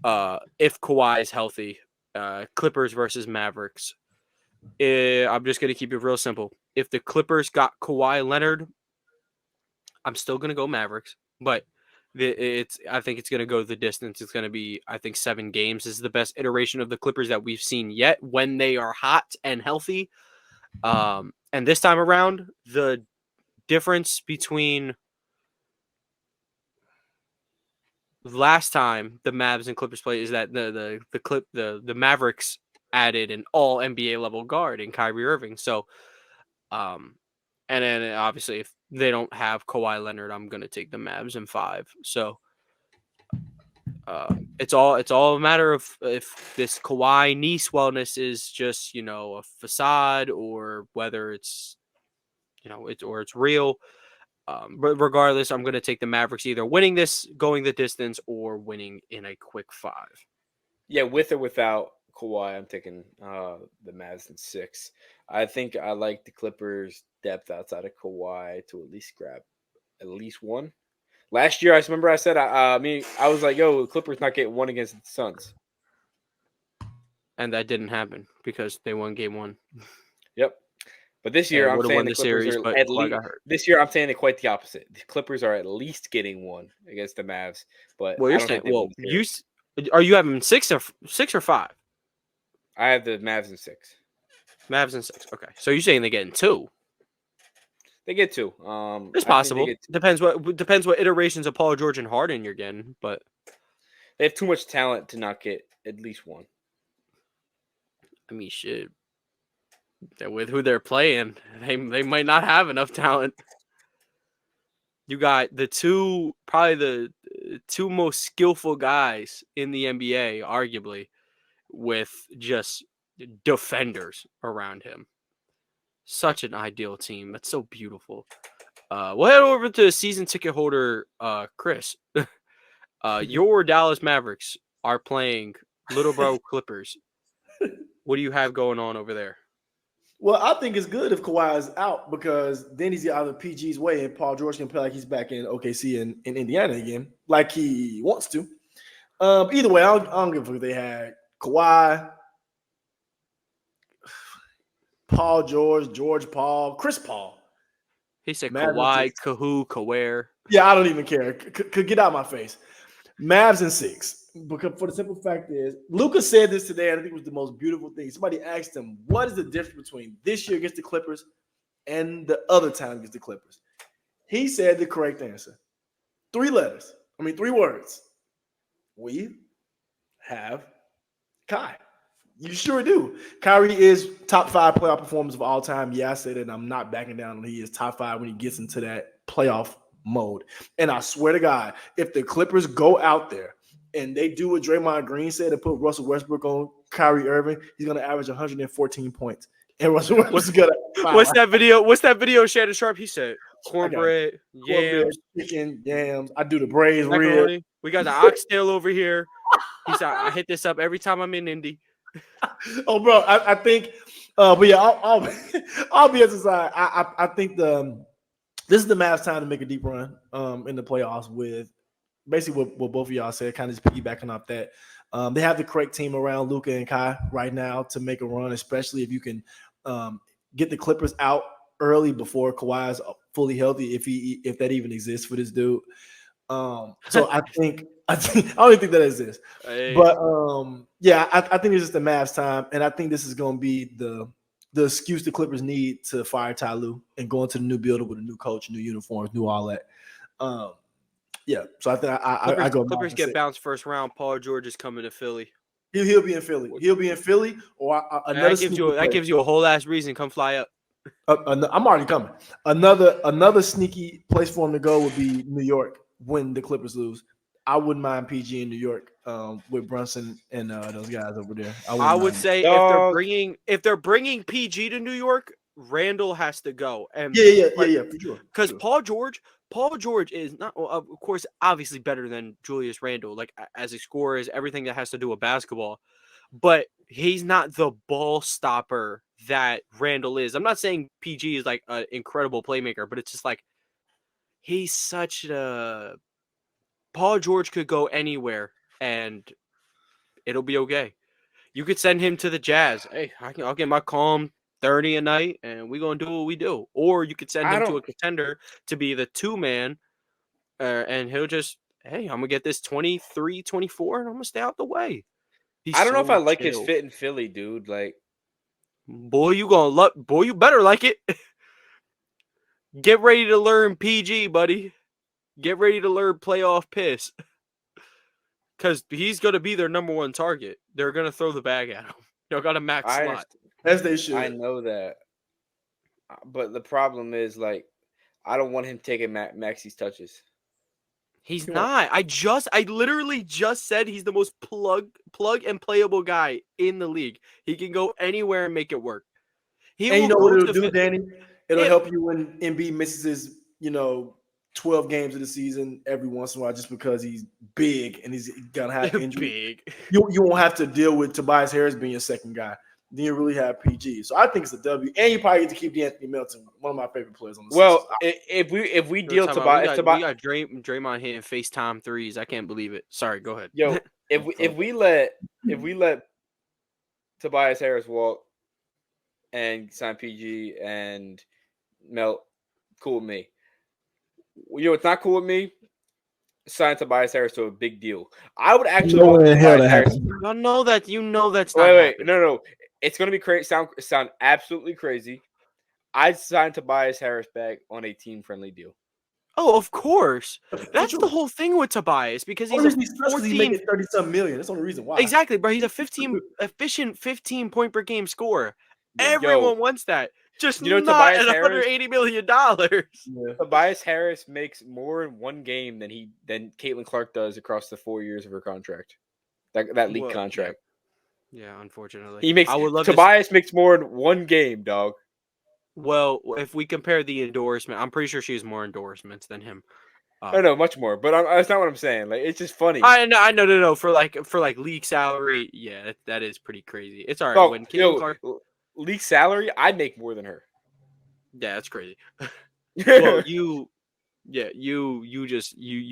If Kawhi is healthy, Clippers versus Mavericks. I'm just going to keep it real simple. if the Clippers got Kawhi Leonard, I'm still gonna go Mavericks, but I think it's gonna go the distance. It's gonna be, I think, 7 games. This is the best iteration of the Clippers that we've seen yet when they are hot and healthy. And this time around, the difference between last time the Mavs and Clippers played is that the Mavericks added an all NBA level guard in Kyrie Irving. So, and then obviously if they don't have Kawhi Leonard, I'm gonna take the Mavs in 5. So, it's all a matter of if this Kawhi knee swellness is just a facade or whether it's it's real. But regardless, I'm going to take the Mavericks either winning this, going the distance, or winning in a quick 5. Yeah, with or without Kawhi, I'm taking the Mavs in 6. I think I like the Clippers' depth outside of Kawhi to at least grab at least one. Last year, I remember I said, I was like, yo, the Clippers not getting one against the Suns. And that didn't happen because they won game 1. Yep. But this year, I'm saying the Clippers are at least. This year, I'm saying it quite the opposite. The Clippers are at least getting one against the Mavs. But well, you're saying, are you having 6 or 5? I have the Mavs in 6. Mavs in 6. Okay, so you're saying they're getting 2? They get 2. It's possible. Depends what iterations of Paul George and Harden you're getting, but they have too much talent to not get at least one. I mean, shit. With who they're playing, they might not have enough talent. You got probably the two most skillful guys in the NBA, arguably, with just defenders around him. Such an ideal team. That's so beautiful. We'll head over to season ticket holder Chris. Your Dallas Mavericks are playing Little Bro Clippers. What do you have going on over there? Well, I think it's good if Kawhi is out because then he's out of PG's way and Paul George can play like he's back in OKC and in Indiana again, like he wants to. Either way, I don't give a fuck if they had Kawhi, Paul George, George Paul, Chris Paul. He said Kawhi, Kaware. Yeah, I don't even care. Could get out of my face. Mavs in 6. Because for the simple fact is, Lucas said this today, and I think it was the most beautiful thing. Somebody asked him, what is the difference between this year against the Clippers and the other time against the Clippers? He said the correct answer. 3 words. We have Kai. You sure do. Kyrie is top 5 playoff performers of all time. Yeah, I said it, and I'm not backing down. He is top 5 when he gets into that playoff mode. And I swear to God, if the Clippers go out there and they do what Draymond Green said and put Russell Westbrook on Kyrie Irving, he's going to average 114 points. And Russell Westbrook's going to What's that video? What's that video, Shannon Sharp? He said cornbread, yams, chicken, yams. I do the braised rib. We got the oxtail over here. He said, I hit this up every time I'm in Indy. Oh, bro, I think, but yeah, I'll be at the side. I think this is the Mavs' time to make a deep run in the playoffs with basically what both of y'all said, kind of just piggybacking off that. They have the correct team around Luka and Kai right now to make a run, especially if you can get the Clippers out early before Kawhi is fully healthy, if that even exists for this dude. So I don't even think that exists. Hey. But yeah, I think it's just the Mavs time, and I think this is going to be the excuse the Clippers need to fire Ty Lue and go into the new building with a new coach, new uniforms, new all that. Yeah, so I think I go. Clippers get bounced first round. Paul George is coming to Philly. He'll be in Philly. He'll be in Philly, or another. That gives you a whole ass reason. Come fly up. I'm already coming. Another sneaky place for him to go would be New York when the Clippers lose. I wouldn't mind PG in New York with Brunson and those guys over there. I would say if they're bringing PG to New York, Randall has to go. And yeah, for sure. Because Paul George is not, of course, obviously better than Julius Randle, like as a scorer, is everything that has to do with basketball. But he's not the ball stopper that Randall is. I'm not saying PG is like an incredible playmaker, but it's just like he's such a. Paul George could go anywhere and it'll be okay. You could send him to the Jazz. Hey, I'll get my calm 30 a night, and we're going to do what we do. Or you could send him to a contender to be the 2-man, and he'll just, hey, I'm going to get this 23, 24, and I'm going to stay out the way. I don't know if I like his fit in Philly, dude. Like, boy, you better like it. Get ready to learn PG, buddy. Get ready to learn playoff piss. Because he's going to be their number one target. They're going to throw the bag at him. They'll got a max slot. As they should. I know that. But the problem is, like, I don't want him taking Maxi's touches. He's not. I literally just said he's the most plug and playable guy in the league. He can go anywhere and make it work. And you know what it'll do, Danny? It'll help you when Embiid misses his, 12 games of the season every once in a while, just because he's big and he's gonna have injury. You won't have to deal with Tobias Harris being your second guy. Then you really have PG. So I think it's a W. And you probably get to keep DeAnthony Melton, one of my favorite players on the Well, season. if we deal Tobias, we got Draymond hitting FaceTime threes. I can't believe it. Sorry, go ahead. Yo, if we let Tobias Harris walk and sign PG and Melt, cool with me. You know what's not cool with me? Sign Tobias Harris to a big deal. I would actually want Tobias Harris. You know that's not. Wait, no. It's gonna be crazy. Sound absolutely crazy. I'd sign Tobias Harris back on a team-friendly deal. Oh, of course. That's the whole thing with Tobias, because he's making 30-something million. That's the only reason why. Exactly, bro. He's a efficient 15-point per game scorer. Everyone wants that. Just not at $180 million. Yeah. Tobias Harris makes more in one game than Caitlin Clark does across the 4 years of her contract. That league contract. Yeah, unfortunately. Tobias makes more in one game, dog. Well, if we compare the endorsement, I'm pretty sure she has more endorsements than him. No, much more. But that's not what I'm saying. Like, it's just funny. I know. No. For league salary, yeah, that is pretty crazy. It's all right. When Caitlin Clark league salary, I'd make more than her. Yeah, that's crazy. Well, you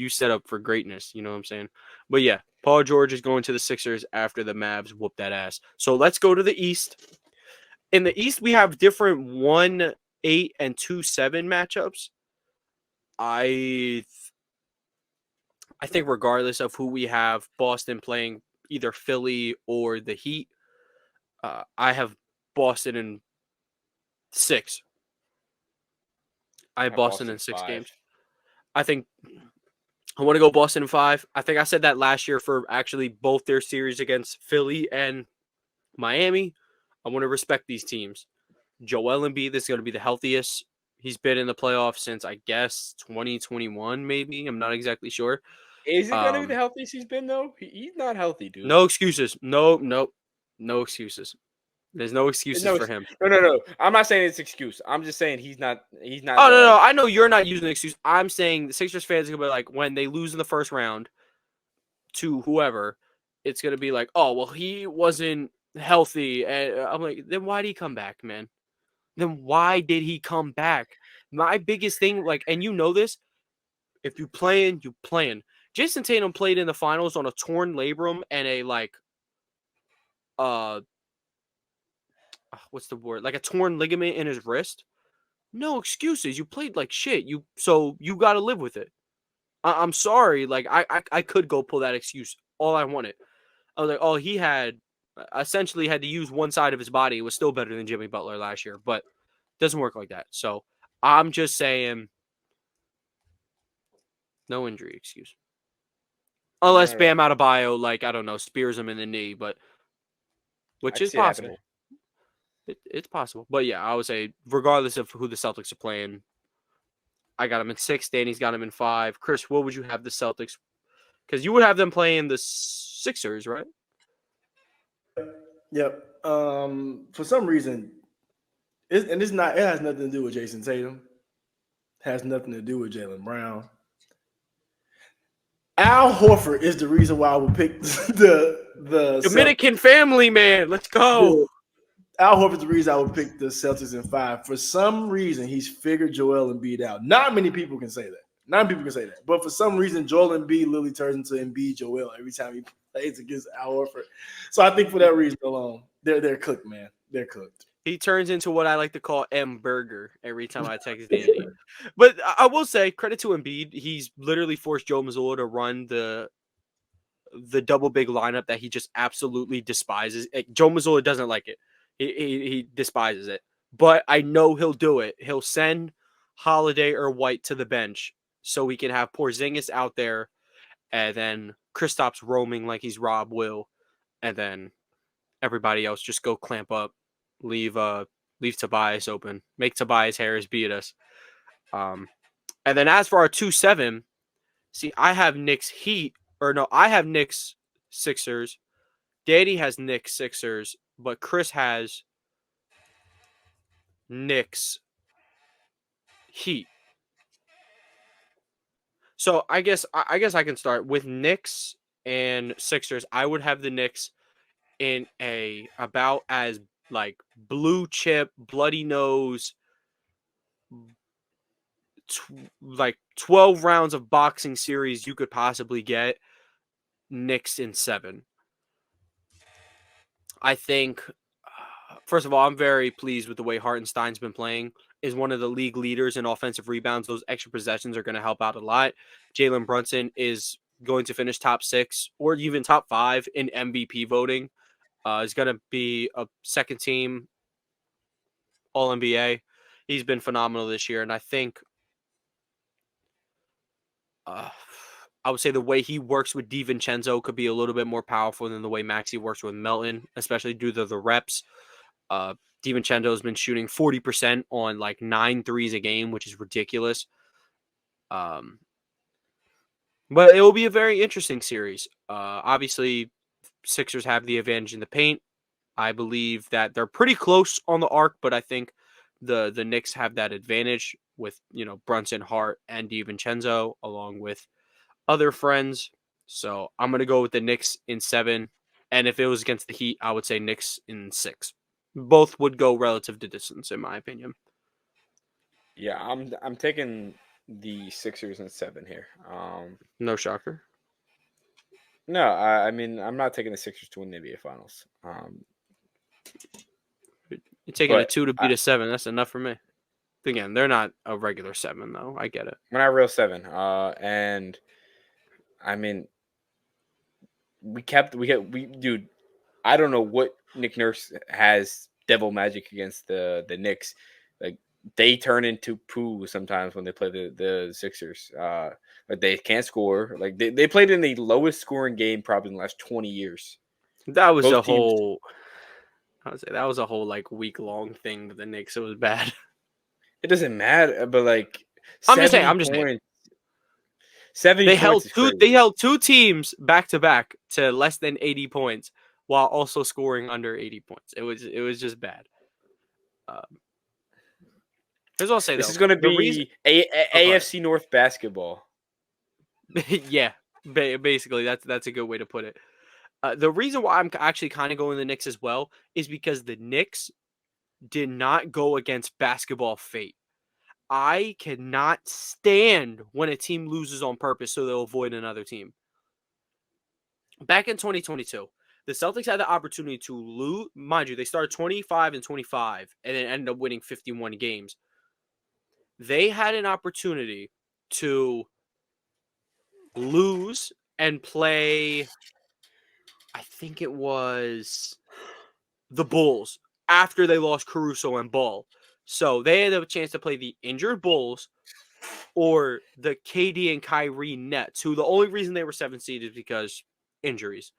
set up for greatness. You know what I'm saying? But yeah, Paul George is going to the Sixers after the Mavs whoop that ass. So let's go to the East. In the East, we have different 1-8 and 2-7 matchups. I think regardless of who we have, Boston playing either Philly or the Heat, I have Boston in 6. I have Boston in 6 games. I think I want to go Boston in 5. I think I said that last year for actually both their series against Philly and Miami. I want to respect these teams. Joel Embiid is going to be the healthiest he's been in the playoffs since, I guess, 2021, maybe. I'm not exactly sure. Is he going to be the healthiest he's been, though? He's not healthy, dude. No excuses. No excuses. There's no excuses for him. No. I'm not saying it's an excuse. I'm just saying he's not. Oh, no. I know you're not using an excuse. I'm saying the Sixers fans are going to be like, when they lose in the first round to whoever, it's going to be like, oh, well, he wasn't healthy. And I'm like, then why did he come back, man? Then why did he come back? My biggest thing, and you know this, if you playing, you playing. Jason Tatum played in the finals on a torn labrum and a what's the word? Like a torn ligament in his wrist. No excuses. You played like shit. So you got to live with it. I'm sorry. I could go pull that excuse all I wanted. I was like, oh, he essentially had to use one side of his body. It was still better than Jimmy Butler last year, but it doesn't work like that. So I'm just saying, no injury excuse. Unless Bam Adebayo, I don't know, spears him in the knee, which is possible. It's possible. But yeah, I would say, regardless of who the Celtics are playing, I got him in 6. Danny's got him in 5. Chris, what would you have the Celtics? Because you would have them playing the Sixers, right? Yep. For some reason, it has nothing to do with Jason Tatum. It has nothing to do with Jaylen Brown. Al Horford is the reason why I would pick the Dominican family, man. Let's go. Al Horford's the reason I would pick the Celtics in 5. For some reason, he's figured Joel Embiid out. Not many people can say that. But for some reason, Joel Embiid literally turns into Embiid Joel every time he plays against Al Horford. So I think for that reason alone, they're cooked, man. They're cooked. He turns into what I like to call M Burger every time I text Danny. But I will say, credit to Embiid, he's literally forced Joe Mazzulla to run the double big lineup that he just absolutely despises. Joe Mazzulla doesn't like it. He despises it. But I know he'll do it. He'll send Holiday or White to the bench so we can have Porzingis out there, and then Kristaps roaming like he's Rob Will, and then everybody else just go clamp up, leave Tobias open, make Tobias Harris beat us. And then as for our 2-7, see, I have Knicks Heat, or no, I have Knicks Sixers. Danny has Knicks Sixers, but Chris has Knicks Heat. So I guess I can start with Knicks and Sixers. I would have the Knicks in a about as like blue chip, bloody nose, like 12 rounds of boxing series you could possibly get. Knicks in 7. I think, first of all, I'm very pleased with the way Hartenstein's been playing. Is one of the league leaders in offensive rebounds. Those extra possessions are going to help out a lot. Jalen Brunson is going to finish top 6 or even top 5 in MVP voting. Is going to be a second team All-NBA. He's been phenomenal this year, and I think I would say the way he works with DiVincenzo could be a little bit more powerful than the way Maxey works with Melton, especially due to the reps. DiVincenzo has been shooting 40% on like 9 threes a game, which is ridiculous. But it will be a very interesting series. Obviously, Sixers have the advantage in the paint. I believe that they're pretty close on the arc, but I think the Knicks have that advantage with, Brunson, Hart, and DiVincenzo, along with other friends. So I'm going to go with the Knicks in 7. And if it was against the Heat, I would say Knicks in 6. Both would go relative to distance, in my opinion. Yeah, I'm taking the Sixers in 7 here. No shocker. No, I mean, I'm not taking the Sixers to win the NBA Finals. You're taking a 2 to beat a 7. That's enough for me. Again, they're not a regular 7, though. I get it. We're not a real 7. And I mean, dude, I don't know what Nick Nurse has devil magic against the Knicks. Like, they turn into poo sometimes when they play the Sixers. But they can't score. Like, they played in the lowest scoring game probably in the last 20 years. That was a whole like week-long thing with the Knicks. It was bad. It doesn't matter, but like, I'm just saying. 70 they points held 2 teams back to back to less than 80 points while also scoring under 80 points. It was just bad. Here's what I'll say, this though. Is going to be AFC North basketball. Yeah, basically that's a good way to put it. The reason why I'm actually kind of going the Knicks as well is because the Knicks did not go against basketball fate. I cannot stand when a team loses on purpose so they'll avoid another team. Back in 2022, the Celtics had the opportunity to lose. Mind you, they started 25-25 and then ended up winning 51 games. They had an opportunity to lose and play, I think it was the Bulls after they lost Caruso and Ball. So they had a chance to play the injured Bulls or the KD and Kyrie Nets, who the only reason they were 7th seed is because injuries.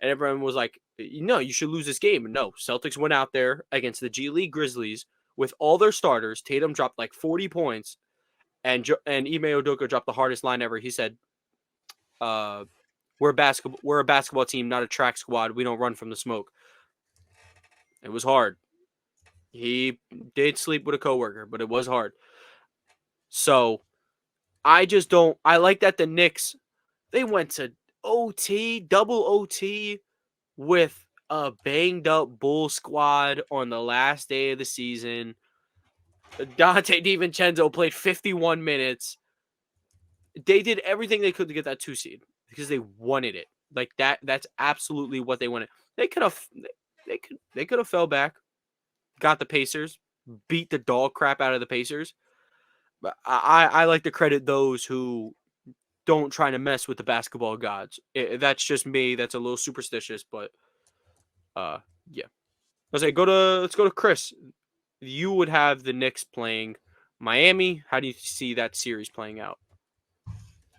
And everyone was like, you should lose this game. No, Celtics went out there against the G League Grizzlies with all their starters. Tatum dropped like 40 points, and Ime Udoka dropped the hardest line ever. He said, we're a basketball team, not a track squad. We don't run from the smoke. It was hard. He did sleep with a coworker, but it was hard. So I like that the Knicks, they went to double OT with a banged up Bull squad on the last day of the season. Dante DiVincenzo played 51 minutes. They did everything they could to get that 2 seed because they wanted it. Like that's absolutely what they wanted. They could have fell back, got the Pacers, beat the dog crap out of the Pacers. But I like to credit those who don't try to mess with the basketball gods. That's just me. That's a little superstitious, but yeah. Let's go to Chris. You would have the Knicks playing Miami. How do you see that series playing out?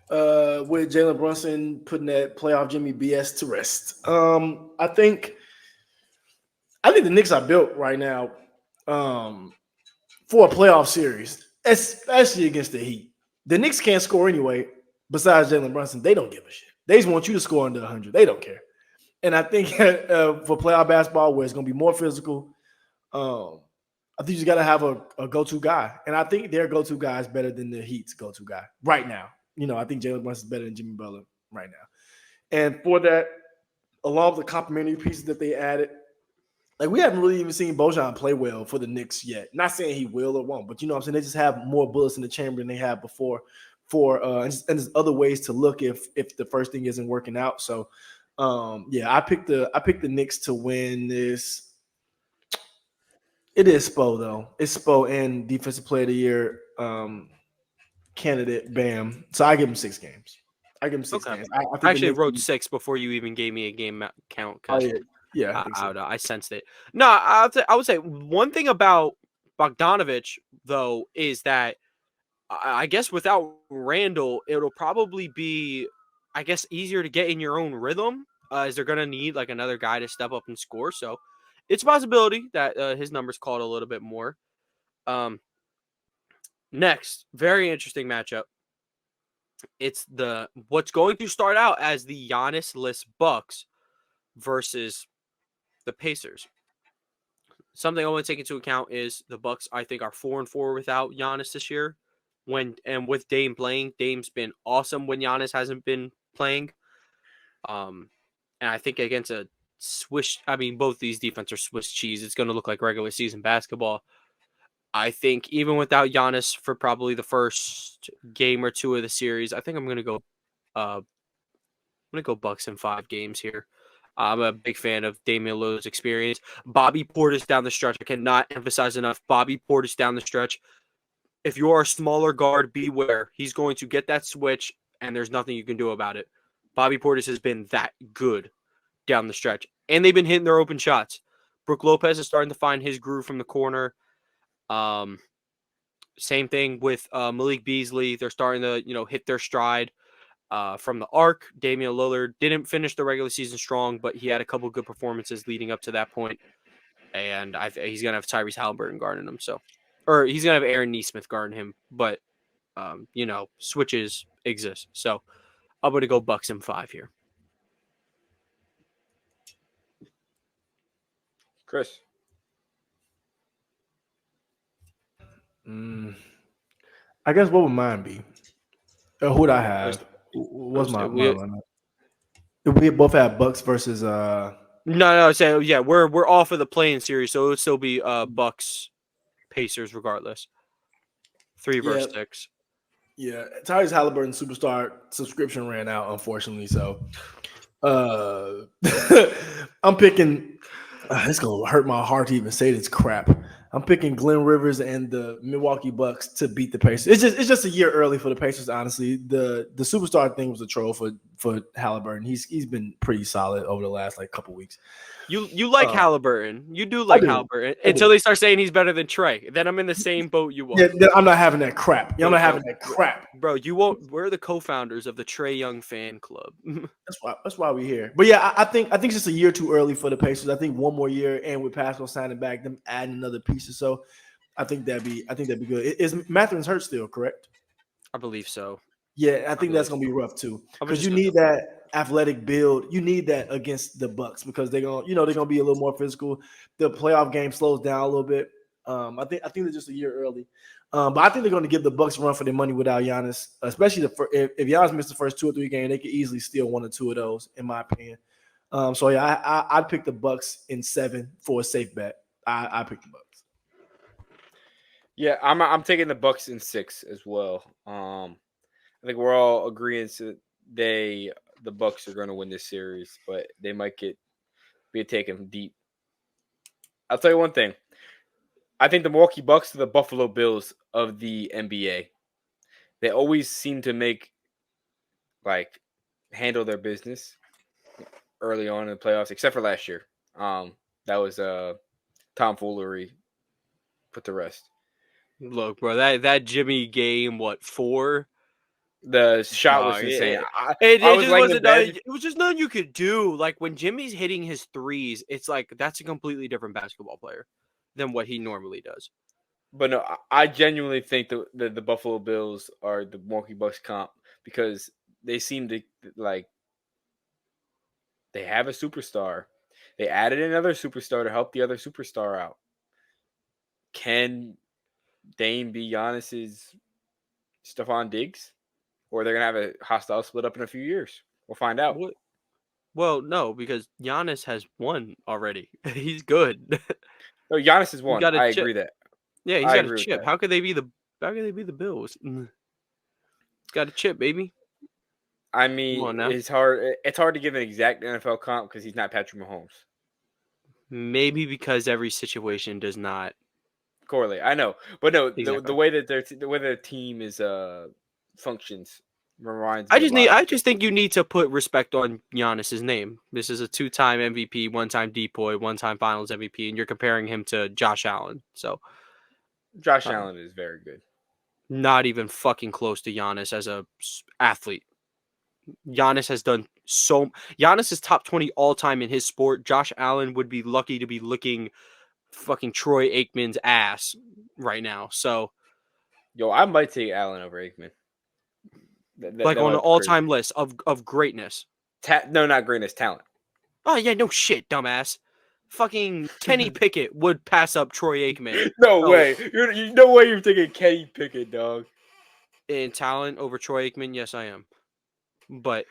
With Jalen Brunson putting that playoff Jimmy BS to rest. I think the Knicks are built right now for a playoff series, especially against the Heat. The Knicks can't score anyway. Besides Jalen Brunson, they don't give a shit. They just want you to score under 100. They don't care. And I think for playoff basketball, where it's going to be more physical, I think you just got to have a go-to guy. And I think their go-to guy is better than the Heat's go-to guy right now. I think Jalen Brunson is better than Jimmy Butler right now. And for that, along with the complementary pieces that they added, like we haven't really even seen Bojan play well for the Knicks yet. Not saying he will or won't, but you know what I'm saying? They just have more bullets in the chamber than they had before. And there's other ways to look if the first thing isn't working out. So I picked the Knicks to win this. It is Spo though. It's Spo and Defensive Player of the Year candidate. Bam. So I give him 6 games. I give him 6 games. I actually wrote 6 before you even gave me a game count. Oh yeah. I sensed it. No, I would say one thing about Bogdanovich though is that I guess without Randall, it'll probably be, I guess, easier to get in your own rhythm. As they're gonna need like another guy to step up and score. So it's a possibility that his numbers called a little bit more. Next, very interesting matchup. It's what's going to start out as the Giannis-less Bucks versus the Pacers. Something I want to take into account is the Bucks, I think, are 4-4 without Giannis this year. With Dame playing, Dame's been awesome when Giannis hasn't been playing. And I think against a both these defenses are Swiss cheese. It's going to look like regular season basketball. I think even without Giannis for probably the first game or two of the series, I think I'm going to go. I'm going to go Bucks in 5 games here. I'm a big fan of Damian Lillard's experience. Bobby Portis down the stretch. I cannot emphasize enough. Bobby Portis down the stretch. If you are a smaller guard, beware. He's going to get that switch, and there's nothing you can do about it. Bobby Portis has been that good down the stretch, and they've been hitting their open shots. Brook Lopez is starting to find his groove from the corner. Same thing with Malik Beasley. They're starting to, hit their stride from the arc. Damian Lillard didn't finish the regular season strong, but he had a couple good performances leading up to that point. And he's going to have Tyrese Halliburton guarding him. Or he's going to have Aaron Nesmith guarding him. But, switches exist. So I'm going to go Bucks in 5 here. Chris. I guess what would mine be? Who would I have? What's my line? We both have Bucks versus No. So yeah, we're off of the playing series, so it would still be Bucks Pacers regardless. 3 versus 6. Yeah, Tyrese Halliburton superstar subscription ran out, unfortunately. So I'm picking. It's gonna hurt my heart to even say this crap. I'm picking Glenn Rivers and the Milwaukee Bucks to beat the Pacers. It's just a year early for the Pacers, honestly. The superstar thing was a troll for Halliburton. He's been pretty solid over the last couple weeks. You like Halliburton. You do like Halliburton until they start saying he's better than Trey. Then I'm in the same boat you are. Yeah, I'm not having that crap. I'm not having that crap. Bro, you won't. We're the co-founders of the Trey Young fan club. That's why we're here. But yeah, I think it's just a year too early for the Pacers. I think one more year, and with Pascal signing back, them adding another piece or so, I think that'd be good. Is Mathurin's hurt still, correct? I believe so. Yeah, I think that's gonna be rough too, because you need that athletic build. You need that against the Bucks because they're gonna be a little more physical. The playoff game slows down a little bit. I think they're just a year early, but I think they're gonna give the Bucks a run for their money without Giannis, especially if Giannis missed the first 2 or 3 games, they could easily steal 1 or 2 of those, in my opinion. So yeah, I'd pick the Bucks in 7 for a safe bet. I pick the Bucks. Yeah, I'm taking the Bucks in 6 as well. I think we're all agreeing that the Bucks are going to win this series, but they might be taken deep. I'll tell you one thing: I think the Milwaukee Bucks are the Buffalo Bills of the NBA. They always seem to handle their business early on in the playoffs, except for last year. That was tomfoolery put to rest. Look, bro, that Jimmy game, what, 4? The shot was Dog, insane. it I was just laying in wasn't. bed. It was just nothing you could do. Like when Jimmy's hitting his threes, it's like that's a completely different basketball player than what he normally does. But no, I genuinely think the Buffalo Bills are the Milwaukee Bucks comp because they seem to they have a superstar. They added another superstar to help the other superstar out. Can Dame be Giannis's Stephon Diggs? Or they're going to have a hostile split up in a few years? We'll find out. What? Well, no, because Giannis has won already. He's good. No, Giannis has He's won. got a I chip. agree that. Yeah, he's I got a agree with chip. that. How could they be the Bills? He's got a chip, baby. I Come mean, on now. it's hard to give an exact NFL comp because he's not Patrick Mahomes. Maybe because every situation does not Correlate. I know. But no, exactly. the way that the way their team is functions reminds me a lot. I just think you need to put respect on Giannis's name. This is a 2-time MVP, 1-time DPOY, 1-time Finals MVP, and you're comparing him to Josh Allen. So Josh Allen is very good. not even fucking close to Giannis as a athlete. Giannis has done so. Giannis is top 20 all time in his sport. Josh Allen would be lucky to be licking fucking Troy Aikman's ass right now. So, Yo, I might take Allen over Aikman. like on an all-time list of greatness. No, not greatness, talent. Oh yeah, no shit, dumbass. Fucking Kenny Pickett would pass up Troy Aikman. No way. No way you're thinking Kenny Pickett, dog. In talent over Troy Aikman, yes, I am. But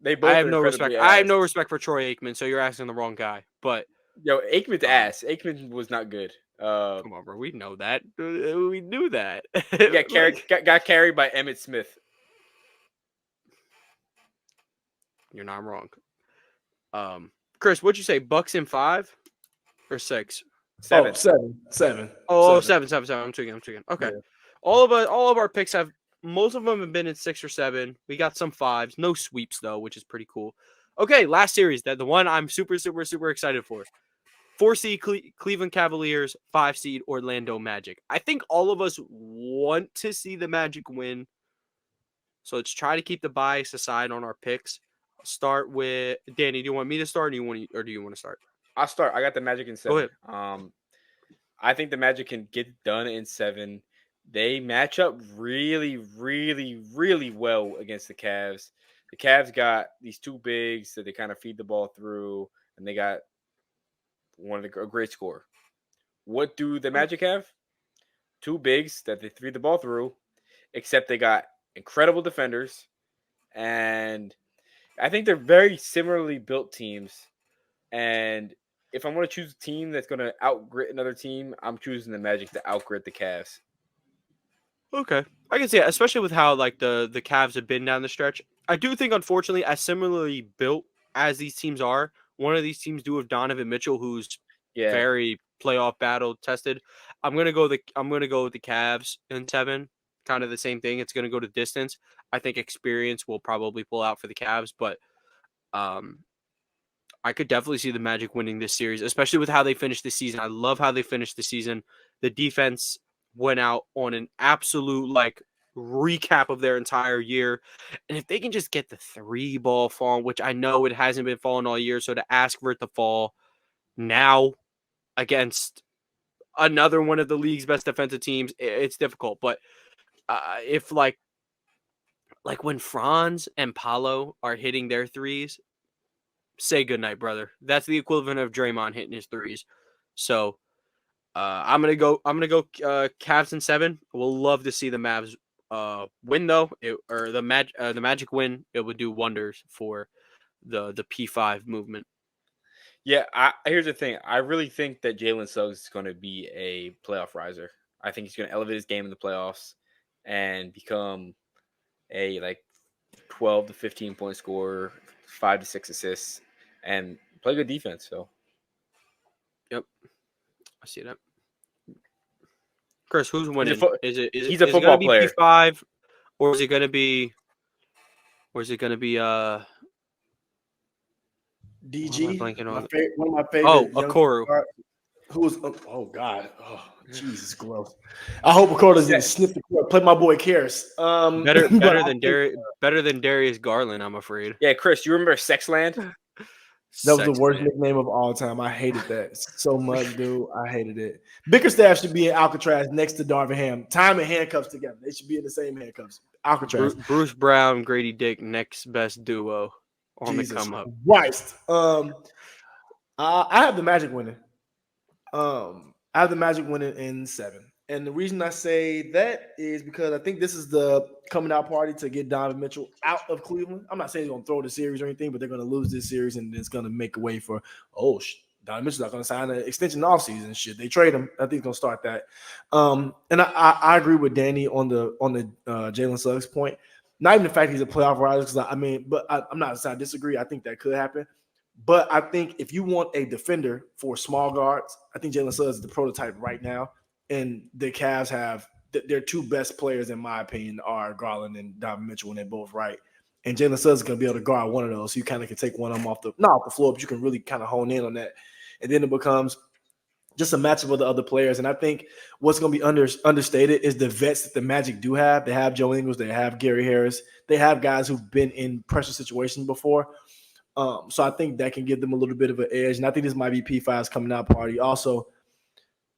they both I have no respect. ass. I have no respect for Troy Aikman, so you're asking the wrong guy. But yo, Aikman's ass. Aikman was not good. Come on, bro. We know that. We knew that. Got carried by Emmitt Smith. You're not wrong. Chris, what'd you say? Bucks in 5 or 6? 7. Oh, 7. Oh, 7. I'm tweaking. Okay. Yeah. All of our picks have, most of them have been in 6 or 7. We got some 5s, no sweeps though, which is pretty cool. Okay, last series, the one I'm super excited for. 4 seed Cleveland Cavaliers, 5 seed Orlando Magic. I think all of us want to see the Magic win. So let's try to keep the bias aside on our picks. Start with Danny. Do you want me to start, or do you want to start? I'll start. I got the Magic in 7. Go ahead. I think the Magic can get done in 7. They match up really, really, really well against the Cavs. The Cavs got these 2 bigs that they kind of feed the ball through, and they got a great score. What do the Magic have? 2 bigs that they feed the ball through, except they got incredible defenders, and I think they're very similarly built teams. And if I'm going to choose a team that's going to outgrit another team, I'm choosing the Magic to outgrit the Cavs. Okay, I can see it, especially with how like the Cavs have been down the stretch. I do think, unfortunately, as similarly built as these teams are, one of these teams do have Donovan Mitchell, who's very playoff battle tested. I'm gonna go with the Cavs in 7. Kind of the same thing. It's gonna go to distance. I think experience will probably pull out for the Cavs, but I could definitely see the Magic winning this series, especially with how they finished the season. I love how they finished the season. The defense went out on an absolute recap of their entire year. And if they can just get the 3 ball falling, which I know it hasn't been falling all year, so to ask for it to fall now against another one of the league's best defensive teams, it's difficult. But if like when Franz and Paolo are hitting their threes, say goodnight, brother. That's the equivalent of Draymond hitting his threes. So I'm gonna go Cavs in 7. We'll love to see the Mavs win though, the Magic win. It would do wonders for the P5 movement. Yeah, here's the thing. I really think that Jalen Suggs is going to be a playoff riser. I think he's going to elevate his game in the playoffs and become a 12 to 15 point scorer, 5 to 6 assists, and play good defense. So, yep, I see that. Chris, who's winning? Is it he's a football player. P5, or is it gonna be? DG, one of my favorite. Oh, Okoro. Who's oh god, oh Jesus, gross. I hope Okoro doesn't sniff the court. Play my boy Karras. Better than Darius Garland, I'm afraid. Yeah, Chris, you remember Sexland? That was the worst nickname of all time. I hated that so much, dude. I hated it. Bickerstaff should be in Alcatraz next to Darvin Ham. Time and handcuffs together. They should be in the same handcuffs. Alcatraz. Bruce Brown, Grady Dick, next best duo on the come up. Christ. I have the Magic winning. I have the Magic winning in 7. And the reason I say that is because I think this is the coming out party to get Donovan Mitchell out of Cleveland. I'm not saying he's going to throw the series or anything, but they're going to lose this series and it's going to make a way for, Donovan Mitchell's not going to sign an extension offseason and shit. They trade him. I think he's going to start that. And I agree with Danny on the Jalen Suggs point. Not even the fact he's a playoff rider, because I'm not saying I disagree. I think that could happen. But I think if you want a defender for small guards, I think Jalen Suggs is the prototype right now. And the Cavs have their two best players, in my opinion, are Garland and Donovan Mitchell when they're both right. And Jalen Suggs is going to be able to guard one of those. So you kind of can take one of them off the floor, but you can really kind of hone in on that. And then it becomes just a matchup with the other players. And I think what's going to be understated is the vets that the Magic do have. They have Joe Ingles. They have Gary Harris. They have guys who've been in pressure situations before. So I think that can give them a little bit of an edge. And I think this might be P5's coming out party. Also,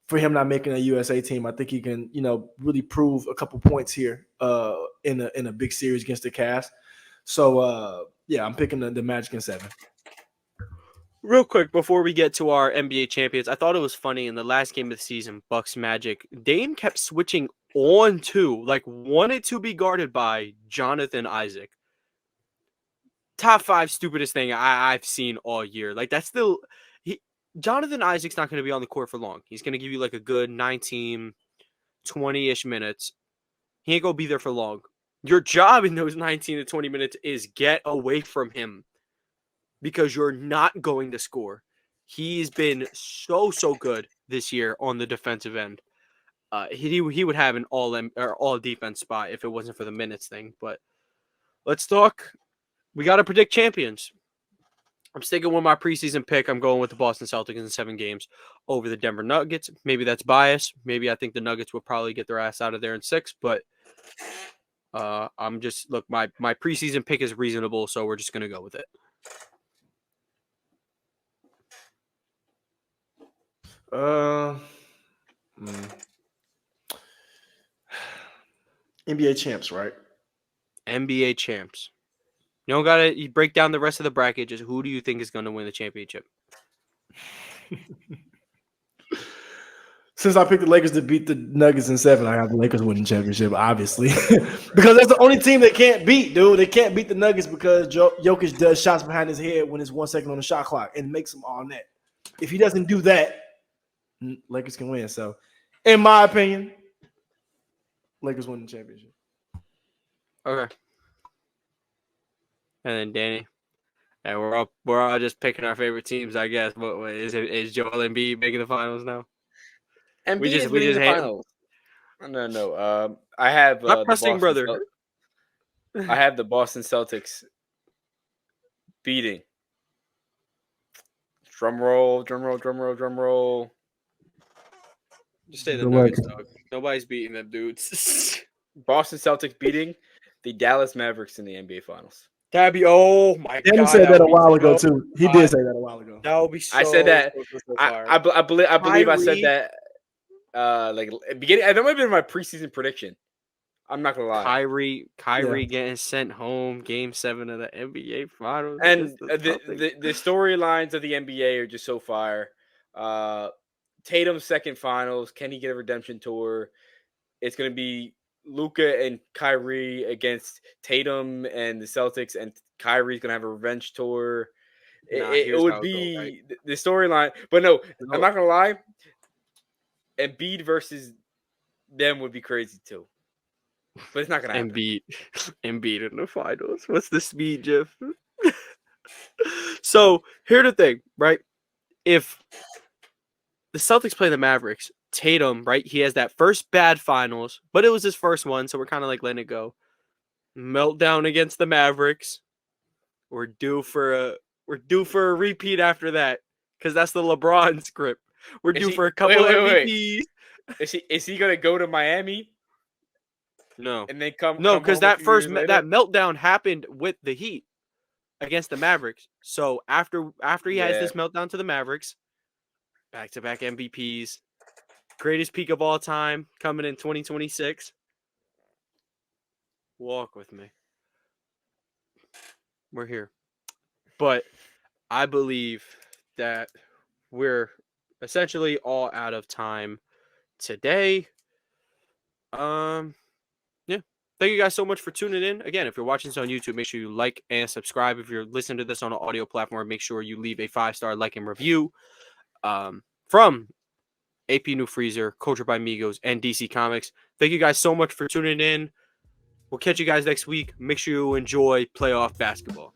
for him not making a USA team, I think he can, really prove a couple points here in a big series against the Cavs. So, I'm picking the Magic in 7. Real quick, before we get to our NBA champions, I thought it was funny in the last game of the season, Bucks Magic, Dame kept switching on to, wanted to be guarded by Jonathan Isaac. Top 5 stupidest thing I've seen all year. That's still Jonathan Isaac's not going to be on the court for long. He's going to give you a good 19, 20-ish minutes. He ain't going to be there for long. Your job in those 19 to 20 minutes is get away from him because you're not going to score. He's been so good this year on the defensive end. He would have an all defense spot if it wasn't for the minutes thing. But let's talk. We got to predict champions. I'm sticking with my preseason pick. I'm going with the Boston Celtics in 7 games over the Denver Nuggets. Maybe that's bias. Maybe I think the Nuggets will probably get their ass out of there in 6. But I'm just my preseason pick is reasonable, so we're just gonna go with it. NBA champs, right? NBA champs. You don't gotta break down the rest of the bracket. Just who do you think is going to win the championship? Since I picked the Lakers to beat the Nuggets in 7, I have the Lakers winning championship, obviously. Because that's the only team they can't beat, dude. They can't beat the Nuggets because Jokic does shots behind his head when it's 1 second on the shot clock and makes them all net. If he doesn't do that, Lakers can win. So, in my opinion, Lakers win the championship. Okay. And then Danny, and we're all just picking our favorite teams, I guess. What is Joel Embiid making the finals now? Embiid is making the finals. No. I have not pressing, brother. I have the Boston Celtics beating. Drum roll. Just say the Nuggets, dog. Nobody's beating them dudes. Boston Celtics beating the Dallas Mavericks in the NBA Finals. That'd be oh my god. Danny said that a while ago too. He did say that a while ago. That would be so. I said that. So I believe I said that. Beginning. That might have been my preseason prediction. I'm not gonna lie. Kyrie getting sent home. Game 7 of the NBA Finals. And the storylines of the NBA are just so fire. Tatum's second finals. Can he get a redemption tour? It's gonna be Luka and Kyrie against Tatum and the Celtics, and Kyrie's gonna have a revenge tour. It would be the storyline, but no, I'm not gonna lie. Embiid versus them would be crazy too, but it's not gonna happen. Embiid in the finals. What's the speed, Jeff? So here's the thing, right? If the Celtics play the Mavericks, Tatum, right? He has that first bad finals, but it was his first one, so we're kind of like letting it go. Meltdown against the Mavericks. We're due for a repeat after that because that's the LeBron script. We're due for a couple MVPs. Is he gonna go to Miami? No, and then come because home that meltdown happened with the Heat against the Mavericks. So after he has this meltdown to the Mavericks, back-to-back MVPs, greatest peak of all time coming in 2026. Walk with me. We're here. But I believe that we're essentially all out of time today. Yeah. Thank you guys so much for tuning in. Again, if you're watching this on YouTube, make sure you like and subscribe. If you're listening to this on an audio platform, make sure you leave a 5-star like and review. From AP New Freezer, Culture by Migos, and DC Comics. Thank you guys so much for tuning in. We'll catch you guys next week. Make sure you enjoy playoff basketball.